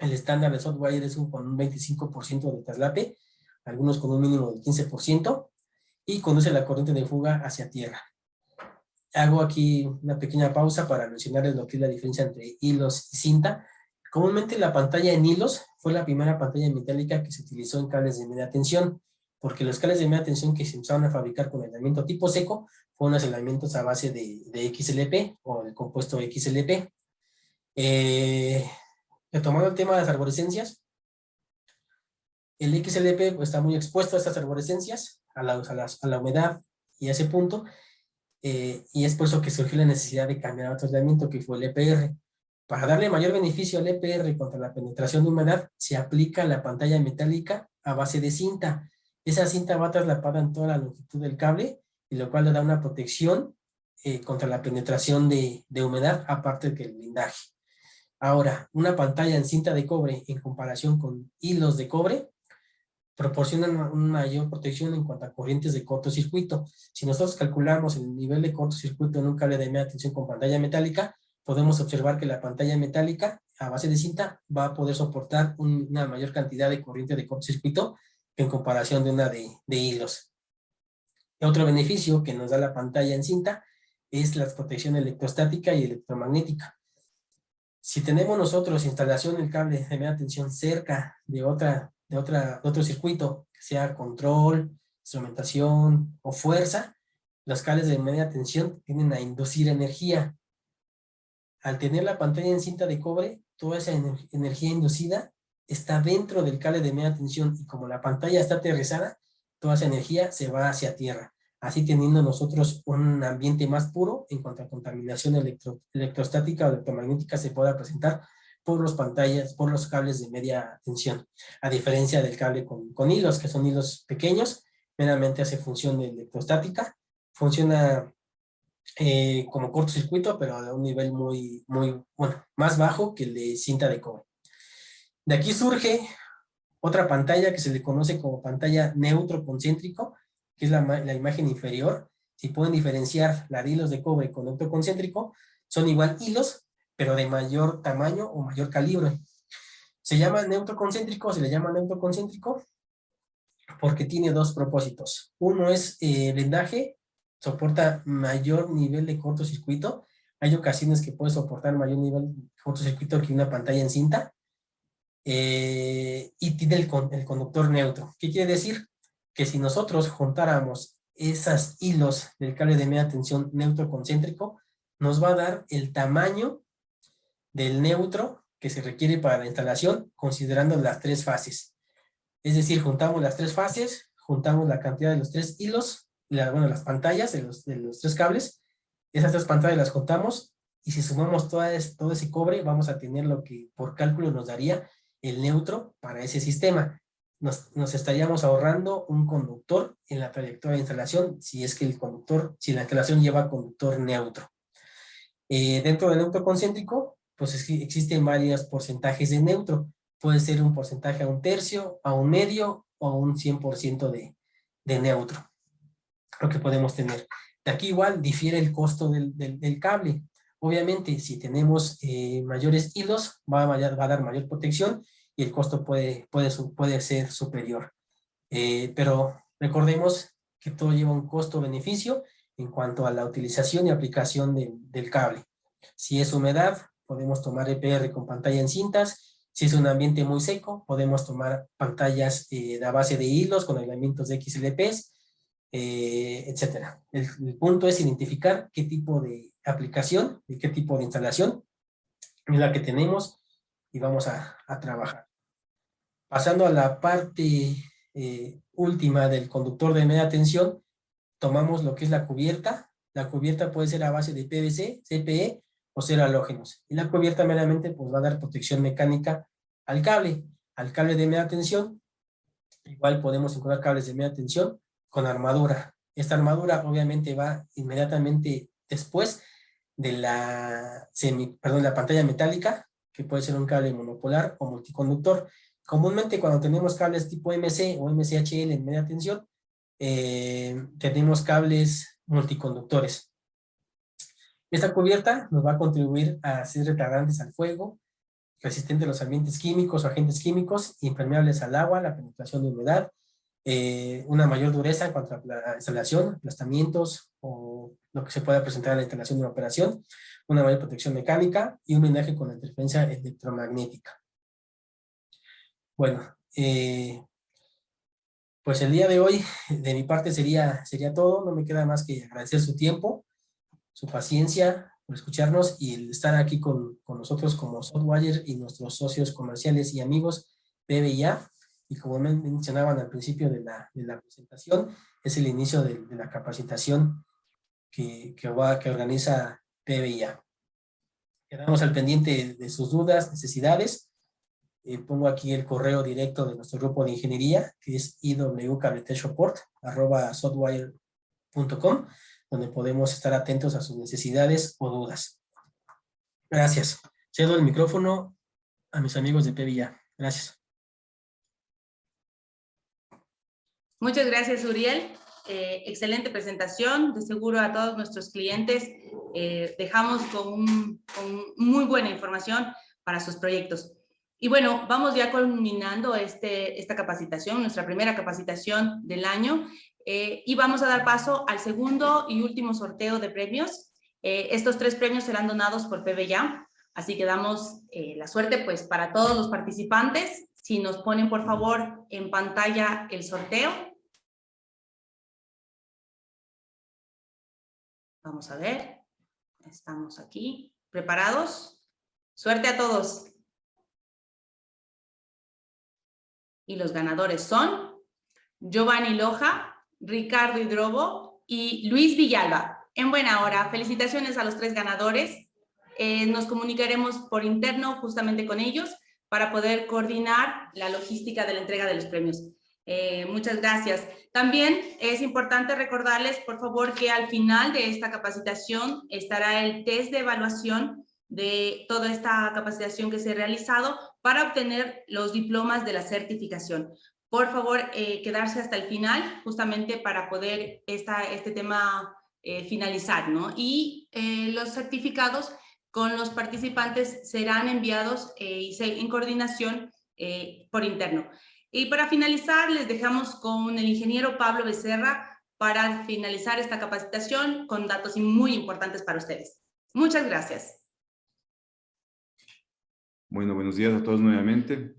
El estándar de SOT-Wire es con un 25% de traslape, algunos con un mínimo del 15%, y conduce la corriente de fuga hacia tierra. Hago aquí una pequeña pausa para mencionarles lo que es la diferencia entre hilos y cinta. Comúnmente la pantalla en hilos fue la primera pantalla metálica que se utilizó en cables de media tensión, porque los cables de media tensión que se empezaron a fabricar con aislamiento tipo seco fueron los aislamientos a base de XLP o el compuesto XLP. Retomando el tema de las arborescencias, el XLP pues, está muy expuesto a estas arborescencias, a la humedad y a ese punto, y es por eso que surgió la necesidad de cambiar otro aislamiento que fue el EPR. Para darle mayor beneficio al EPR contra la penetración de humedad, se aplica la pantalla metálica a base de cinta. Esa cinta va traslapada en toda la longitud del cable, y lo cual le da una protección contra la penetración de humedad, aparte que el blindaje. Ahora, una pantalla en cinta de cobre en comparación con hilos de cobre proporcionan una mayor protección en cuanto a corrientes de cortocircuito. Si nosotros calculamos el nivel de cortocircuito en un cable de media tensión con pantalla metálica, podemos observar que la pantalla metálica a base de cinta va a poder soportar una mayor cantidad de corriente de cortocircuito que en comparación de una de hilos. Otro beneficio que nos da la pantalla en cinta es la protección electrostática y electromagnética. Si tenemos nosotros instalación del cable de media tensión cerca de otro circuito, sea control, instrumentación o fuerza, los cables de media tensión tienden a inducir energía. Al tener la pantalla en cinta de cobre, toda esa energía inducida está dentro del cable de media tensión, y como la pantalla está aterrizada, toda esa energía se va hacia tierra, así teniendo nosotros un ambiente más puro en cuanto a contaminación electrostática o electromagnética se pueda presentar por los cables de media tensión, a diferencia del cable con hilos, que son hilos pequeños, meramente hace función de electrostática, funciona como cortocircuito, pero a un nivel más bajo que el de cinta de cobre. De aquí surge otra pantalla que se le conoce como pantalla neutro concéntrico, que es la imagen inferior. Si pueden diferenciar la de hilos de cobre con neutro concéntrico, son igual hilos, pero de mayor tamaño o mayor calibre. Se le llama neutro concéntrico porque tiene dos propósitos. Uno es blindaje, soporta mayor nivel de cortocircuito. Hay ocasiones que puede soportar mayor nivel de cortocircuito que una pantalla en cinta. Y tiene el conductor neutro. ¿Qué quiere decir? Que si nosotros juntáramos esos hilos del cable de media tensión neutro concéntrico, nos va a dar el tamaño del neutro que se requiere para la instalación, considerando las tres fases. Es decir, juntamos las tres fases, juntamos la cantidad de los tres hilos, las pantallas de los tres cables, esas tres pantallas las juntamos, y si sumamos todo ese cobre, vamos a tener lo que por cálculo nos daría el neutro para ese sistema. Nos estaríamos ahorrando un conductor en la trayectoria de instalación, si la instalación lleva conductor neutro. Dentro del neutro concéntrico, pues existen varios porcentajes de neutro. Puede ser un porcentaje a un tercio, a un medio o a un 100% de neutro, lo que podemos tener. De aquí igual difiere el costo del cable. Obviamente, si tenemos mayores hilos, va a dar mayor protección y el costo puede ser superior. Pero recordemos que todo lleva un costo-beneficio en cuanto a la utilización y aplicación del cable. Si es humedad, podemos tomar EPR con pantalla en cintas. Si es un ambiente muy seco, podemos tomar pantallas a base de hilos con aislamientos de XLPs, etcétera. El punto es identificar qué tipo de aplicación y qué tipo de instalación es la que tenemos y vamos a trabajar. Pasando a la parte última del conductor de media tensión, tomamos lo que es la cubierta. La cubierta puede ser a base de PVC, CPE o ser halógenos. Y la cubierta meramente pues, va a dar protección mecánica al cable de media tensión. Igual podemos encontrar cables de media tensión con armadura. Esta armadura obviamente va inmediatamente después de la pantalla metálica, que puede ser un cable monopolar o multiconductor. Comúnmente cuando tenemos cables tipo MC o MCHL en media tensión, tenemos cables multiconductores. Esta cubierta nos va a contribuir a ser retardantes al fuego, resistente a los ambientes químicos o agentes químicos, impermeables al agua, la penetración de humedad, una mayor dureza en cuanto a la instalación, aplastamientos o lo que se pueda presentar en la instalación de una operación, una mayor protección mecánica y un blindaje con la interferencia electromagnética. Bueno, pues el día de hoy de mi parte sería todo. No me queda más que agradecer su tiempo, su paciencia por escucharnos y el estar aquí con nosotros como Softwire y nuestros socios comerciales y amigos PBA. Y como mencionaban al principio de la presentación, es el inicio de la capacitación que organiza PBA. Quedamos al pendiente de sus dudas, necesidades. Pongo aquí el correo directo de nuestro grupo de ingeniería, que es iwcabletechsupport@softwire.com, donde podemos estar atentos a sus necesidades o dudas. Gracias. Cedo el micrófono a mis amigos de PBA. Gracias. Muchas gracias, Uriel. Excelente presentación. De seguro a todos nuestros clientes dejamos con muy buena información para sus proyectos. Y bueno, vamos ya culminando esta capacitación, nuestra primera capacitación del año, y vamos a dar paso al segundo y último sorteo de premios. Estos 3 premios serán donados por PBA, así que damos la suerte pues para todos los participantes. Si nos ponen por favor en pantalla el sorteo. Vamos a ver, estamos aquí, ¿preparados? Suerte a todos. Y los ganadores son Giovanni Loja, Ricardo Hidrobo y Luis Villalba. En buena hora, felicitaciones a los 3 ganadores. Nos comunicaremos por interno justamente con ellos para poder coordinar la logística de la entrega de los premios. Muchas gracias. También es importante recordarles, por favor, que al final de esta capacitación estará el test de evaluación de toda esta capacitación que se ha realizado para obtener los diplomas de la certificación. Por favor, quedarse hasta el final, justamente para poder este tema finalizar, ¿no? Y los certificados con los participantes serán enviados en coordinación por interno. Y para finalizar, les dejamos con el ingeniero Pablo Becerra para finalizar esta capacitación con datos muy importantes para ustedes. Muchas gracias. Bueno, buenos días a todos nuevamente.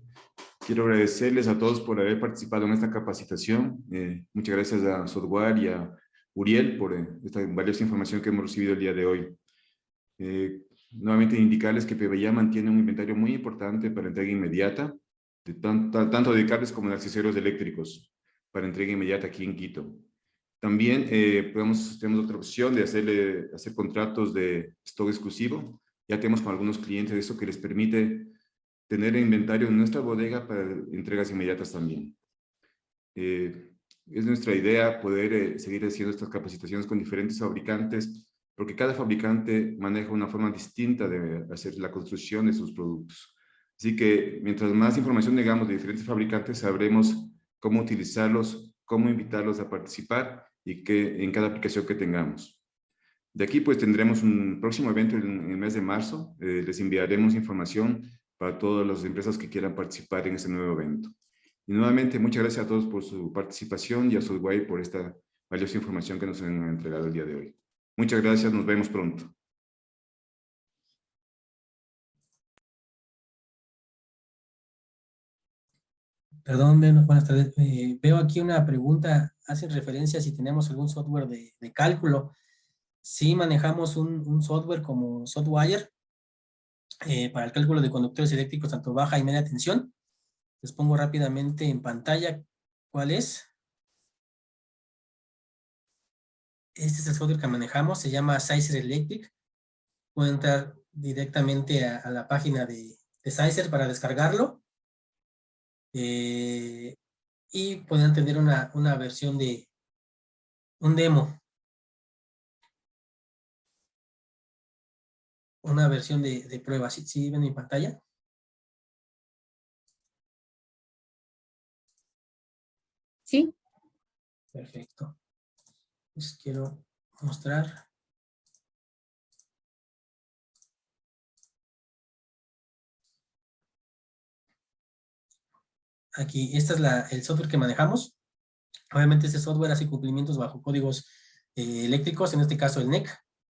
Quiero agradecerles a todos por haber participado en esta capacitación. Muchas gracias a Software y a Uriel por esta valiosa información que hemos recibido el día de hoy. Nuevamente indicarles que PBA mantiene un inventario muy importante para entrega inmediata, tanto de cables como de accesorios eléctricos, para entrega inmediata aquí en Quito. También tenemos otra opción de hacer contratos de stock exclusivo. Ya tenemos con algunos clientes eso que les permite tener inventario en nuestra bodega para entregas inmediatas también. Es nuestra idea poder seguir haciendo estas capacitaciones con diferentes fabricantes, porque cada fabricante maneja una forma distinta de hacer la construcción de sus productos. Así que mientras más información tengamos de diferentes fabricantes, sabremos cómo utilizarlos, cómo invitarlos a participar y en cada aplicación que tengamos. De aquí pues tendremos un próximo evento en el mes de marzo. Les enviaremos información para todas las empresas que quieran participar en este nuevo evento. Y nuevamente muchas gracias a todos por su participación y a Software por esta valiosa información que nos han entregado el día de hoy. Muchas gracias, nos vemos pronto. Perdón, buenas tardes. Veo aquí una pregunta, hace referencia a si tenemos algún software de cálculo. Sí manejamos un software como Softwire para el cálculo de conductores eléctricos, tanto baja y media tensión. Les pongo rápidamente en pantalla cuál es. Este es el software que manejamos, se llama Sizer Electric. Pueden entrar directamente a la página de Sizer para descargarlo. Y pueden tener una versión de un demo. Una versión de prueba. ¿Sí ven mi pantalla? Sí. Perfecto. Les quiero mostrar. aquí, este es el software que manejamos. Obviamente este software hace cumplimientos bajo códigos eléctricos, en este caso el NEC,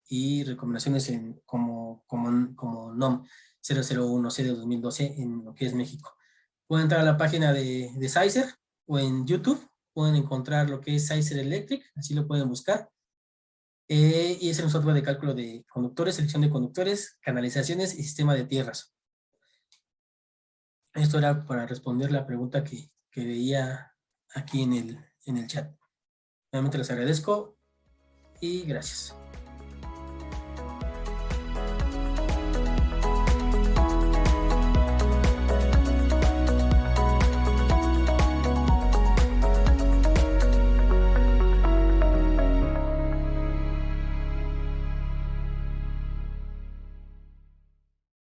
y recomendaciones como NOM 001C de 2012 en lo que es México. Pueden entrar a la página de Sizer o en YouTube, pueden encontrar lo que es Sizer Electric, así lo pueden buscar. Y es un software de cálculo de conductores, selección de conductores, canalizaciones y sistema de tierras. Esto era para responder la pregunta que veía aquí en el chat. Nuevamente les agradezco y gracias.